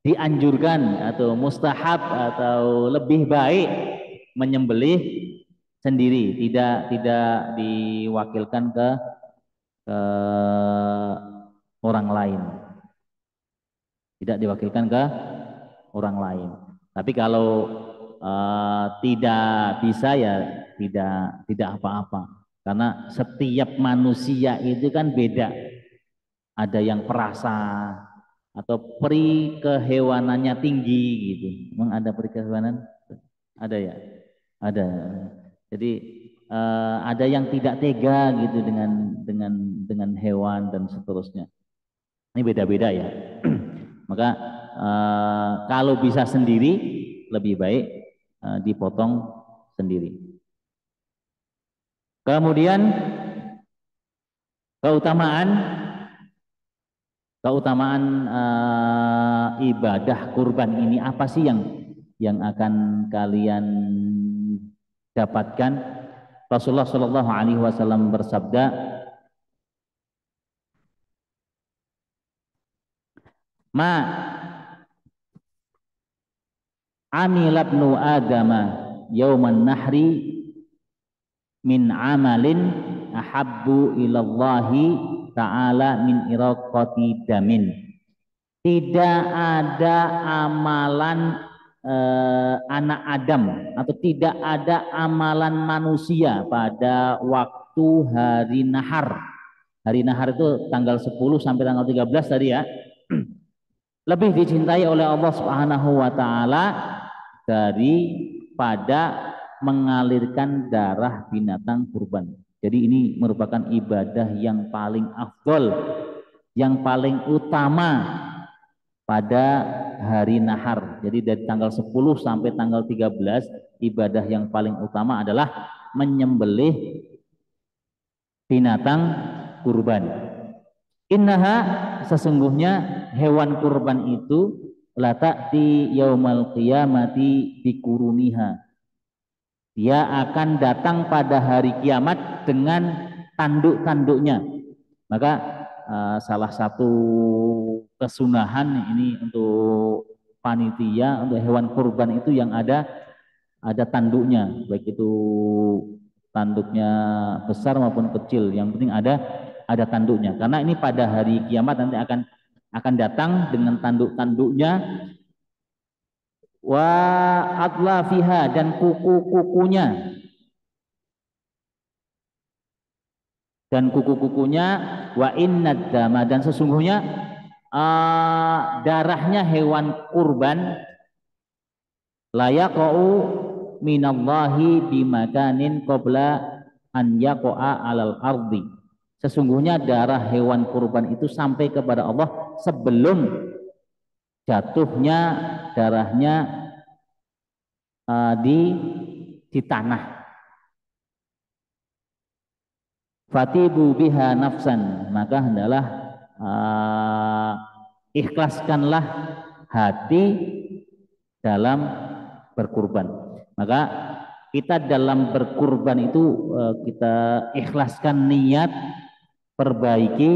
Dianjurkan atau mustahab atau lebih baik menyembelih sendiri, tidak diwakilkan ke orang lain, tidak diwakilkan ke orang lain. Tapi kalau tidak bisa ya tidak apa-apa, karena setiap manusia itu kan beda. Ada yang perasa atau peri kehewanannya tinggi gitu. Memang ada peri kehewanan? Ada ya? Ada. Jadi ada yang tidak tega gitu dengan hewan dan seterusnya. Ini beda-beda ya. Maka kalau bisa sendiri lebih baik dipotong sendiri. Kemudian keutamaan ibadah kurban ini apa sih yang akan kalian dapatkan? Rasulullah Shallallahu Alaihi Wasallam bersabda, "Ma amila ibnu adama yauman nahri min amalin ahabbu ilallahi ta'ala min iraqati damin." Tidak ada amalan anak Adam atau tidak ada amalan manusia pada waktu hari nahar. Hari nahar itu tanggal 10 sampai tanggal 13 tadi ya. Lebih dicintai oleh Allah Subhanahu wa taala daripada mengalirkan darah binatang kurban. Jadi ini merupakan ibadah yang paling afdol, yang paling utama pada hari nahar. Jadi dari tanggal 10 sampai tanggal 13 ibadah yang paling utama adalah menyembelih binatang kurban. Innaha, sesungguhnya hewan kurban itu la ta'ti yaumal qiyamati bikuruniha. Dia akan datang pada hari kiamat dengan tanduk-tanduknya. Maka salah satu kesunahan ini untuk panitia, untuk hewan kurban itu yang ada tanduknya, baik itu tanduknya besar maupun kecil, yang penting ada tanduknya, karena ini pada hari kiamat nanti akan datang dengan tanduk-tanduknya, wa adlafiha, dan kuku-kukunya, wa innad dama, dan sesungguhnya darahnya hewan kurban layaqau minallahi bimakanin qabla an yaqa'a alal ardi. Sesungguhnya darah hewan kurban itu sampai kepada Allah sebelum jatuhnya darahnya di tanah. Fatibu biha nafsan, maka hendaklah ikhlaskanlah hati dalam berkurban. Maka kita dalam berkurban itu kita ikhlaskan niat, perbaiki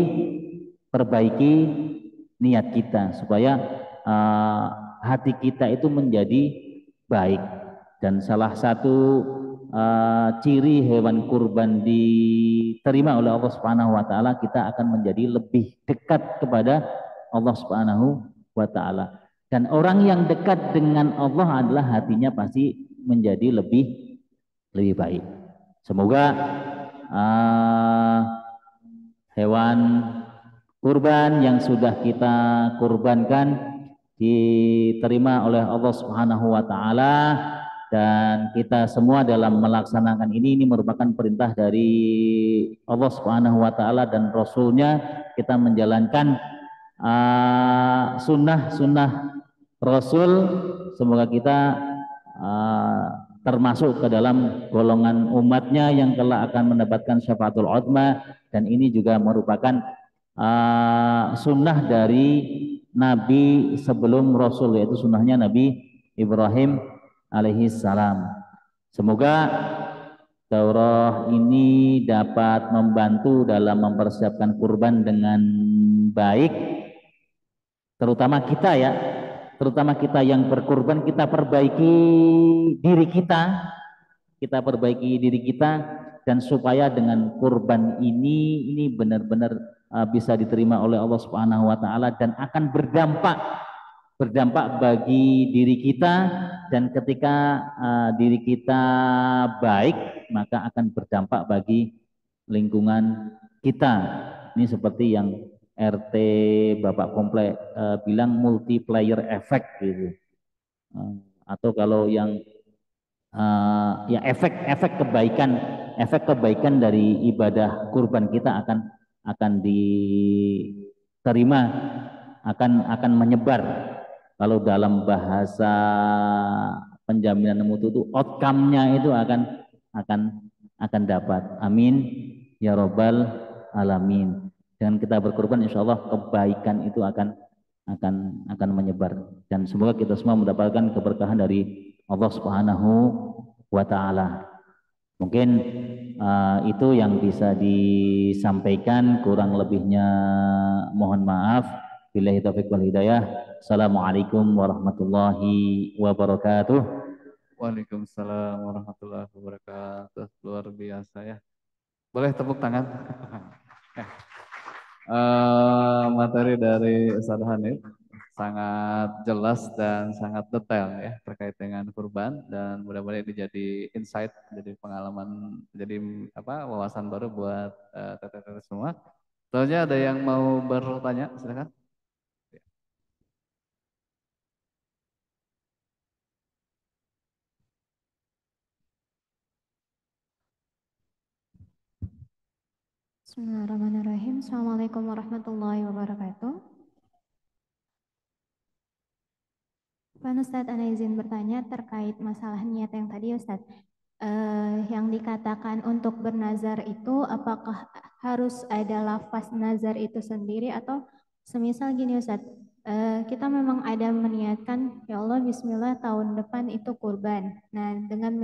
niat kita supaya hati kita itu menjadi baik. Dan salah satu ciri hewan kurban diterima oleh Allah Subhanahu wa taala, kita akan menjadi lebih dekat kepada Allah Subhanahu wa taala. Dan orang yang dekat dengan Allah adalah hatinya pasti menjadi lebih baik. Semoga hewan kurban yang sudah kita kurbankan diterima oleh Allah Subhanahu wa taala, dan kita semua dalam melaksanakan ini merupakan perintah dari Allah Subhanahu wa taala dan Rasulnya, kita menjalankan sunnah Rasul. Semoga kita termasuk ke dalam golongan umatnya yang kelak akan mendapatkan syafaatul uzma, dan ini juga merupakan sunnah dari Nabi sebelum Rasul, yaitu sunnahnya Nabi Ibrahim alaihi salam. Semoga daurah ini dapat membantu dalam mempersiapkan kurban dengan baik, terutama kita yang berkurban. Kita perbaiki diri kita, dan supaya dengan kurban ini benar-benar bisa diterima oleh Allah Subhanahu wa taala dan akan berdampak bagi diri kita, dan ketika diri kita baik maka akan berdampak bagi lingkungan kita. Ini seperti yang RT Bapak Komplek bilang multiplier effect gitu. Atau kalau yang ya efek kebaikan dari ibadah kurban kita akan diterima, akan menyebar. Kalau dalam bahasa penjaminan mutu itu outcome-nya itu akan dapat. Amin ya robbal alamin. Dengan kita berkorban, insya Allah kebaikan itu akan menyebar, dan semoga kita semua mendapatkan keberkahan dari Allah Subhanahu wa Ta'ala. Mungkin itu yang bisa disampaikan, kurang lebihnya mohon maaf. Billahi taufiq wal hidayah. Assalamualaikum warahmatullahi wabarakatuh. Waalaikumsalam warahmatullahi wabarakatuh. Luar biasa ya. Boleh tepuk tangan. Materi dari Ustaz Hanif sangat jelas dan sangat detail ya terkait dengan kurban, dan mudah-mudahan ini jadi insight, jadi pengalaman, jadi wawasan baru buat teteh-teteh semua. Soalnya ada yang mau bertanya, silakan. Bismillahirrahmanirrahim. Assalamualaikum warahmatullahi wabarakatuh. Pak Ustadz, Ana izin bertanya terkait masalah niat yang tadi Ustadz. Yang dikatakan untuk bernazar itu apakah harus ada lafaz nazar itu sendiri, atau semisal gini Ustadz, kita memang ada meniatkan ya Allah bismillah tahun depan itu kurban. Nah, dengan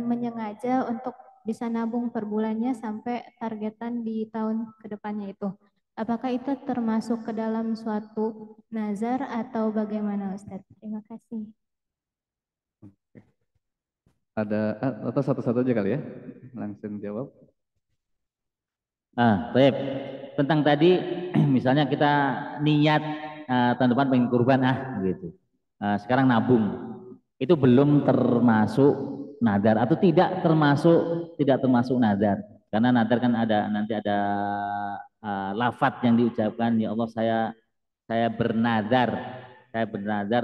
menyengaja untuk bisa nabung per bulannya sampai targetan di tahun kedepannya itu. Apakah itu termasuk ke dalam suatu nazar atau bagaimana Ustadz? Terima kasih. Ada atau satu-satu aja kali ya, langsung jawab. Baik. Tentang tadi, misalnya kita niat tahun depan pengen kurban gitu. Sekarang nabung, itu belum termasuk nadar atau tidak termasuk nadar, karena nadar kan nanti ada lafadz yang diucapkan, ya Allah saya bernadar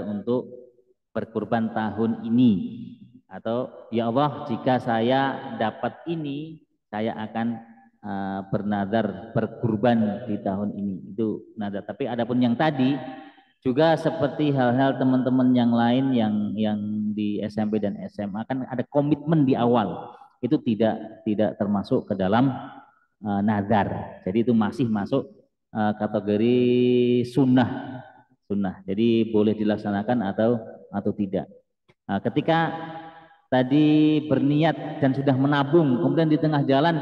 untuk berkurban tahun ini, atau ya Allah jika saya dapat ini saya akan bernadar berkurban di tahun ini, itu nadar. Tapi adapun yang tadi juga seperti hal-hal teman-teman yang lain yang di SMP dan SMA kan ada komitmen di awal, itu tidak termasuk ke dalam nazar. Jadi itu masih masuk kategori sunnah. Jadi boleh dilaksanakan atau tidak. Ketika tadi berniat dan sudah menabung, kemudian di tengah jalan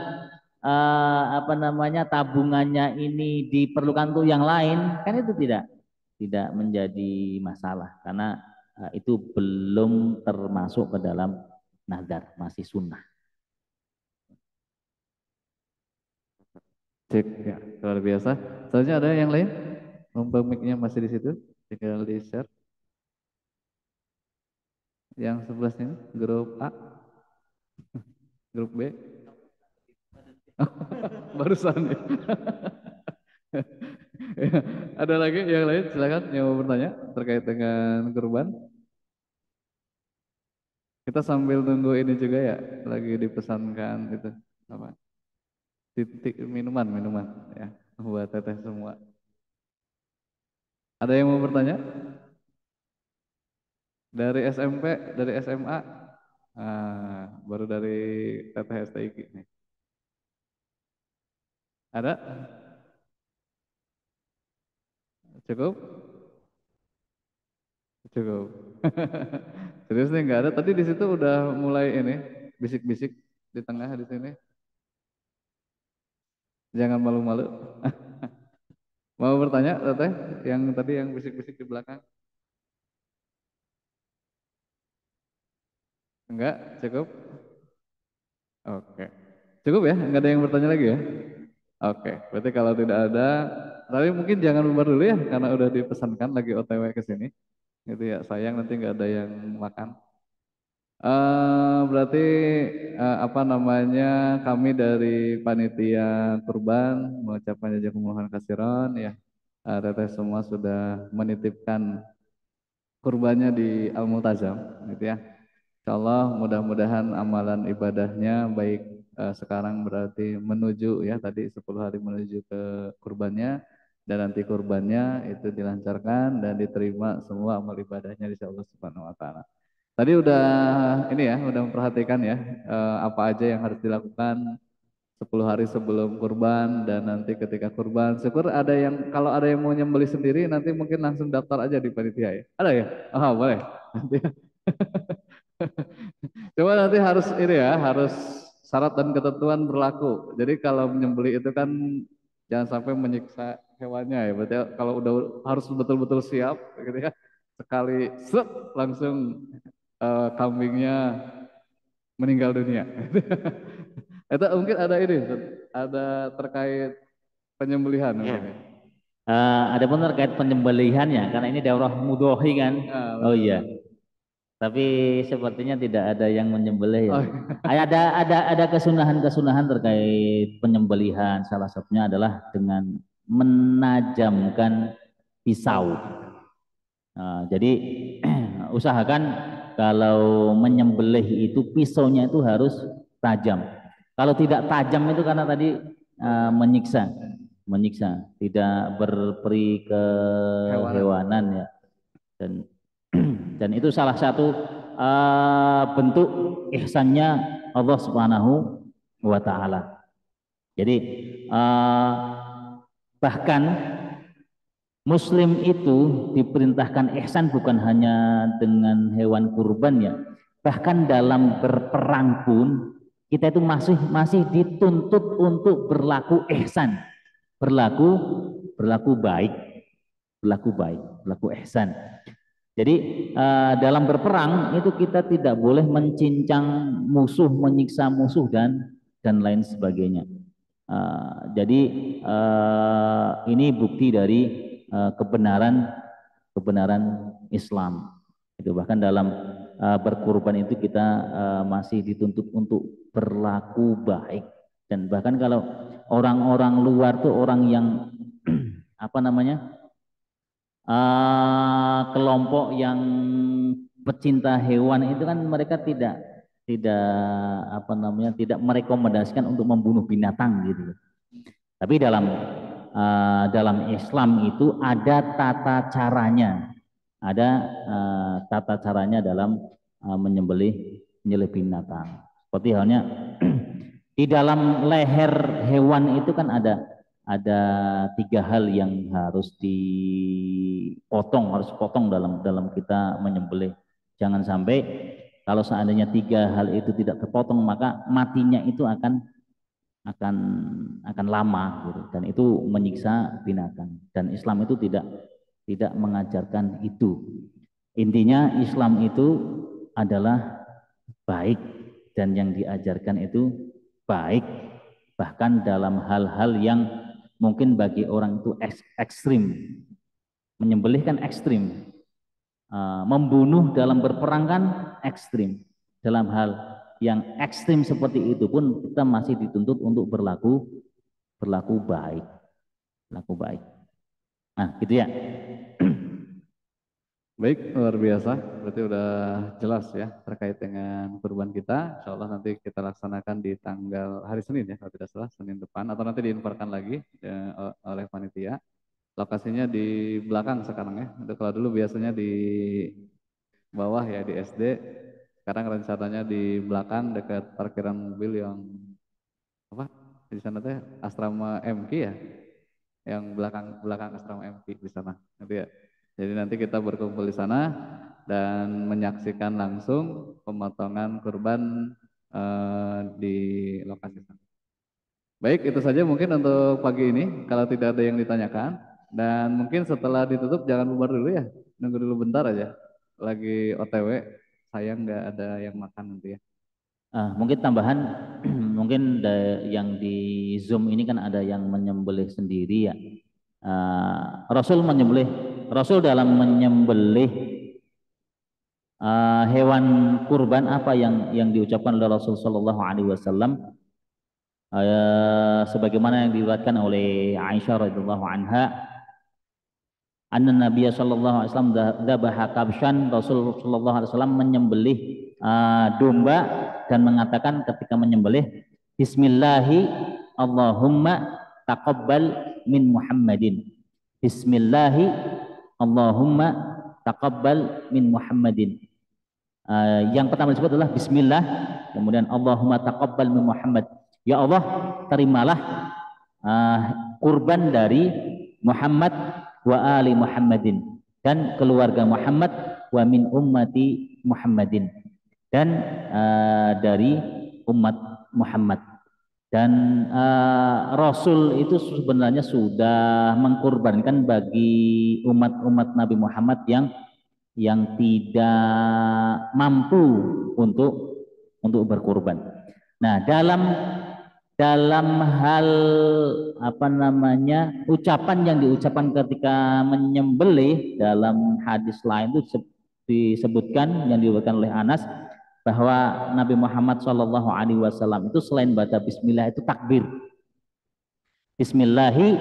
tabungannya ini diperlukan untuk yang lain, kan itu tidak menjadi masalah, karena itu belum termasuk ke dalam nazar, masih sunnah. Cek ya, luar biasa. Soalnya ada yang lain? Numpang mic-nya masih di situ, tinggal di share. Yang sebelah sini, grup A, grup B. Barusan ya. Ada lagi yang lain? Silakan yang mau bertanya terkait dengan kurban. Kita sambil nunggu ini juga ya, lagi dipesankan itu apa? Titik minuman ya buat teteh semua. Ada yang mau bertanya? Dari SMP, dari SMA, baru dari teteh STIQ nih. Ada? Cukup? Cukup. Serius nih nggak ada. Tadi di situ udah mulai ini bisik-bisik di tengah di sini. Jangan malu-malu. Mau bertanya, teteh? Yang tadi yang bisik-bisik di belakang? Enggak, cukup? Oke. Cukup ya? Enggak ada yang bertanya lagi ya? Oke, berarti kalau tidak ada, tapi mungkin jangan bubar dulu ya, karena udah dipesankan lagi OTW ke sini. Gitu ya, sayang nanti nggak ada yang makan. Berarti kami dari panitia kurban mengucapkan jazakumullah khairan ya. Teteh semua sudah menitipkan kurbannya di Al-Multazam gitu ya. Insyaallah mudah-mudahan amalan ibadahnya baik sekarang berarti menuju ya tadi 10 hari menuju ke kurbannya, dan nanti kurbannya itu dilancarkan dan diterima semua amal ibadahnya insya Allah Subhanahu wa taala. Tadi udah ini ya, udah memperhatikan ya apa aja yang harus dilakukan 10 hari sebelum kurban dan nanti ketika kurban. Syukur ada yang kalau ada yang mau nyembeli sendiri nanti mungkin langsung daftar aja di panitia ya. Ada ya? Oh, boleh. Nanti coba nanti harus ini ya, harus syarat dan ketentuan berlaku. Jadi kalau menyembeli itu kan jangan sampai menyiksa hewannya ya. Berarti kalau udah harus betul-betul siap gitu ya. Sekali set langsung kambingnya meninggal dunia. Itu mungkin ada ini, ada terkait penyembelihan mungkin ya. Adapun terkait penyembelihannya, karena ini daurah mudhohi kan. Ah, Oh betul. iya. Tapi sepertinya tidak ada yang menyembelih ya. Oh, Ada kesunahan-kesunahan terkait penyembelihan. Salah satunya adalah dengan menajamkan pisau. Nah, jadi usahakan kalau menyembelih itu pisaunya itu harus tajam. Kalau tidak tajam itu karena tadi menyiksa, tidak berperi ke hewanan ya. Dan itu salah satu bentuk ihsannya Allah Subhanahu wa taala. Jadi bahkan Muslim itu diperintahkan ihsan bukan hanya dengan hewan kurban ya, bahkan dalam berperang pun kita itu masih dituntut untuk berlaku ihsan, berlaku baik, berlaku ihsan. Jadi dalam berperang itu kita tidak boleh mencincang musuh, menyiksa musuh dan lain sebagainya. Jadi ini bukti dari kebenaran Islam. Itu bahkan dalam berkurban itu kita masih dituntut untuk berlaku baik, dan bahkan kalau orang-orang luar tuh orang yang apa namanya kelompok yang pecinta hewan itu kan mereka tidak tidak merekomendasikan untuk membunuh binatang gitu. Tapi dalam Islam itu ada tata caranya, dalam menyembelih binatang. Seperti halnya di dalam leher hewan itu kan ada 3 hal yang harus potong dalam kita menyembelih. Jangan sampai kalau seandainya 3 hal itu tidak terpotong maka matinya itu akan lama gitu, dan itu menyiksa binatang, dan Islam itu tidak mengajarkan itu. Intinya Islam itu adalah baik dan yang diajarkan itu baik, bahkan dalam hal-hal yang mungkin bagi orang itu ekstrim. Menyembelih kan ekstrim, membunuh dalam berperang kan ekstrim. Dalam hal yang ekstrim seperti itu pun kita masih dituntut untuk berlaku baik, Nah, gitu ya. baik, luar biasa. Berarti udah jelas ya terkait dengan kurban kita. Insya Allah nanti kita laksanakan di tanggal hari Senin ya, kalau tidak salah, Senin depan. Atau nanti diinfokan lagi oleh panitia. Lokasinya di belakang sekarang ya. Kalau dulu biasanya di bawah ya di SD. Sekarang rencananya di belakang dekat parkiran mobil yang apa? Di sana teh asrama MK ya. Yang belakang asrama MK di sana. Nanti ya. Jadi nanti kita berkumpul di sana dan menyaksikan langsung pemotongan kurban di lokasi sana. Baik, itu saja mungkin untuk pagi ini. Kalau tidak ada yang ditanyakan, dan mungkin setelah ditutup jangan bubar dulu ya, nunggu dulu bentar aja. Lagi OTW, sayang nggak ada yang makan nanti ya. Mungkin tambahan, mungkin yang di Zoom ini kan ada yang menyembelih sendiri ya. Rasul dalam menyembelih hewan kurban apa yang diucapkan oleh Rasul Shallallahu Alaihi Wasallam, sebagaimana yang diriwayatkan oleh Aisyah radhiyallahu anha, anna Nabiya sallallahu alaihi wasallam dzabaha kabshan, Rasul sallallahu alaihi wasallam menyembelih domba dan mengatakan ketika menyembelih, bismillahi Allahumma taqabbal min Muhammadin. Bismillahi Allahumma taqabbal min Muhammadin. Yang pertama disebut adalah Bismillah, kemudian Allahumma taqabbal min Muhammad. Ya Allah, terimalah kurban dari Muhammad wa ali Muhammadin, dan keluarga Muhammad, wa min ummati Muhammadin, dan dari umat Muhammad. Dan Rasul itu sebenarnya sudah mengkurbankan bagi umat-umat Nabi Muhammad yang tidak mampu untuk berkurban. Nah, dalam hal apa namanya ucapan yang diucapkan ketika menyembelih, dalam hadis lain itu disebutkan, yang diucapkan oleh Anas, bahwa Nabi Muhammad SAW itu selain baca Bismillah itu takbir, Bismillahi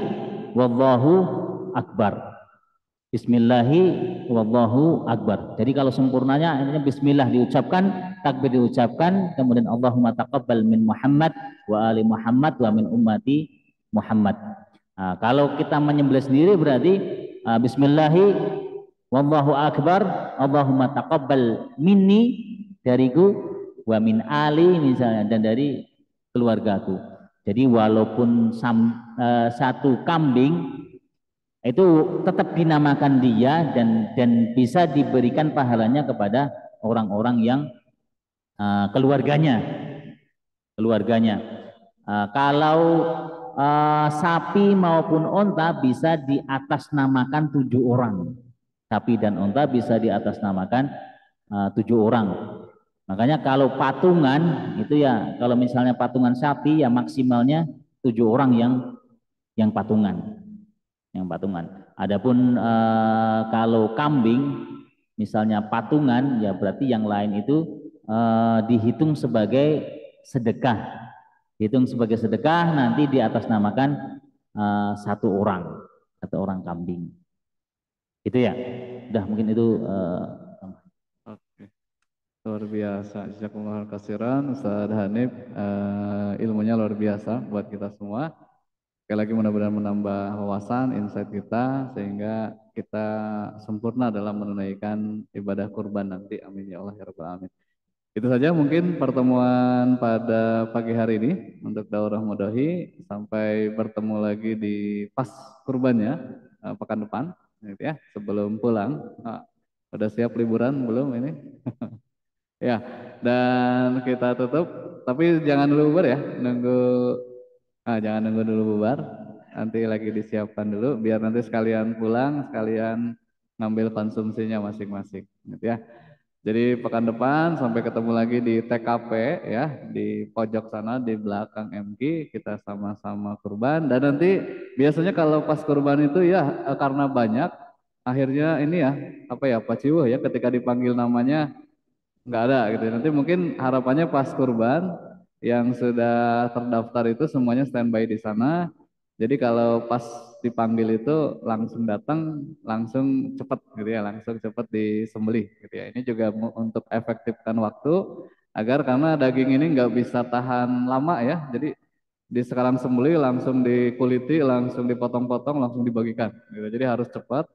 wallahu akbar, Bismillahi wallahu akbar. Jadi kalau sempurnanya ini Bismillah diucapkan, takbir diucapkan, kemudian Allahumma taqabbal min Muhammad wa ali Muhammad wa min ummati Muhammad. Nah, kalau kita menyembelih sendiri berarti Bismillahi wallahu akbar, Allahumma taqabbal minni, dariku, wa min ali misalnya, dan dari keluargaku. Jadi walaupun satu kambing itu tetap dinamakan dia, dan bisa diberikan pahalanya kepada orang-orang yang keluarganya. Kalau sapi maupun onta bisa diatasnamakan 7 orang. Sapi dan onta bisa diatasnamakan 7 orang. Makanya kalau patungan itu ya, kalau misalnya patungan sapi ya maksimalnya 7 orang yang patungan. Adapun kalau kambing misalnya patungan ya berarti yang lain itu dihitung sebagai sedekah. Nanti diatasnamakan 1 orang kambing. Itu ya. Udah mungkin itu Oke. Luar biasa, jazakumullah khairan Ustaz Hanif, ilmunya luar biasa buat kita semua. Sekali lagi mudah-mudahan menambah wawasan, insight kita, sehingga kita sempurna dalam menunaikan ibadah kurban nanti. Amin ya Allah ya Rabbal Alamin. Itu saja mungkin pertemuan pada pagi hari ini untuk Daurah Mudahi. Sampai bertemu lagi di pas kurbannya pekan depan, gitu ya, sebelum pulang. Udah siap liburan belum ini? Ya, dan kita tutup, tapi jangan dulu bubar ya, jangan nunggu dulu bubar, nanti lagi disiapkan dulu, biar nanti sekalian pulang, sekalian ngambil konsumsinya masing-masing, gitu ya. Jadi pekan depan sampai ketemu lagi di TKP ya, di pojok sana di belakang MG, kita sama-sama kurban. Dan nanti biasanya kalau pas kurban itu ya karena banyak, akhirnya ini ya, Pak Ciwuh ya, ketika dipanggil namanya nggak ada gitu. Nanti mungkin harapannya pas kurban yang sudah terdaftar itu semuanya standby di sana. Jadi kalau pas dipanggil itu langsung datang, langsung cepat gitu ya, langsung cepat disembelih gitu ya. Ini juga untuk efektifkan waktu agar karena daging ini nggak bisa tahan lama ya. Jadi di sekarang sembelih langsung dikuliti, langsung dipotong-potong, langsung dibagikan gitu. Jadi harus cepat.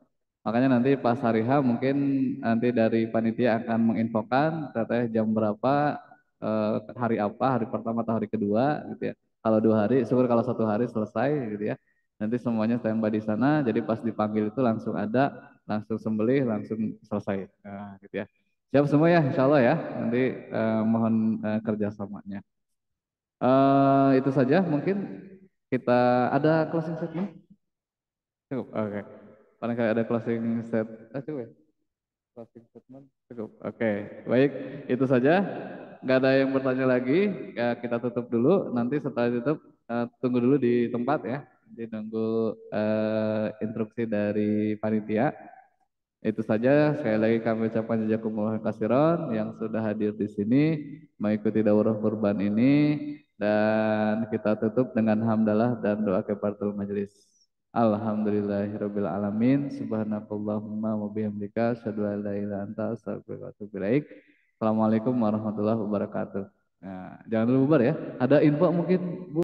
Makanya nanti pas hari H mungkin nanti dari panitia akan menginfokan teteh jam berapa, hari apa, hari pertama atau hari kedua gitu ya. Kalau 2 hari, syukur kalau 1 hari selesai gitu ya. Nanti semuanya standby di sana, jadi pas dipanggil itu langsung ada, langsung sembelih, langsung selesai. Nah, gitu ya. Siap semua ya, insya Allah ya. Nanti mohon kerjasamanya. Itu saja mungkin kita ada closing statement. Cukup, oke. Barangkali ada closing set, cukup ya? Closing statement cukup. Oke, baik. Itu saja. Nggak ada yang bertanya lagi. Ya, kita tutup dulu. Nanti setelah tutup, tunggu dulu di tempat ya. Jadi nunggu instruksi dari panitia. Itu saja. Sekali lagi kami ucapkan jazakumullah khairan yang sudah hadir di sini mengikuti daurah kurban ini, dan kita tutup dengan hamdalah dan doa kifaratul majelis. Alhamdulillahirabbil alamin. Subhanakallahumma wa bihamdika asyhadu an la ilaha illa anta astaghfiruka wa atubu ilaik. Assalamualaikum warahmatullahi wabarakatuh. Nah, jangan lupa ya. Ada info mungkin Bu?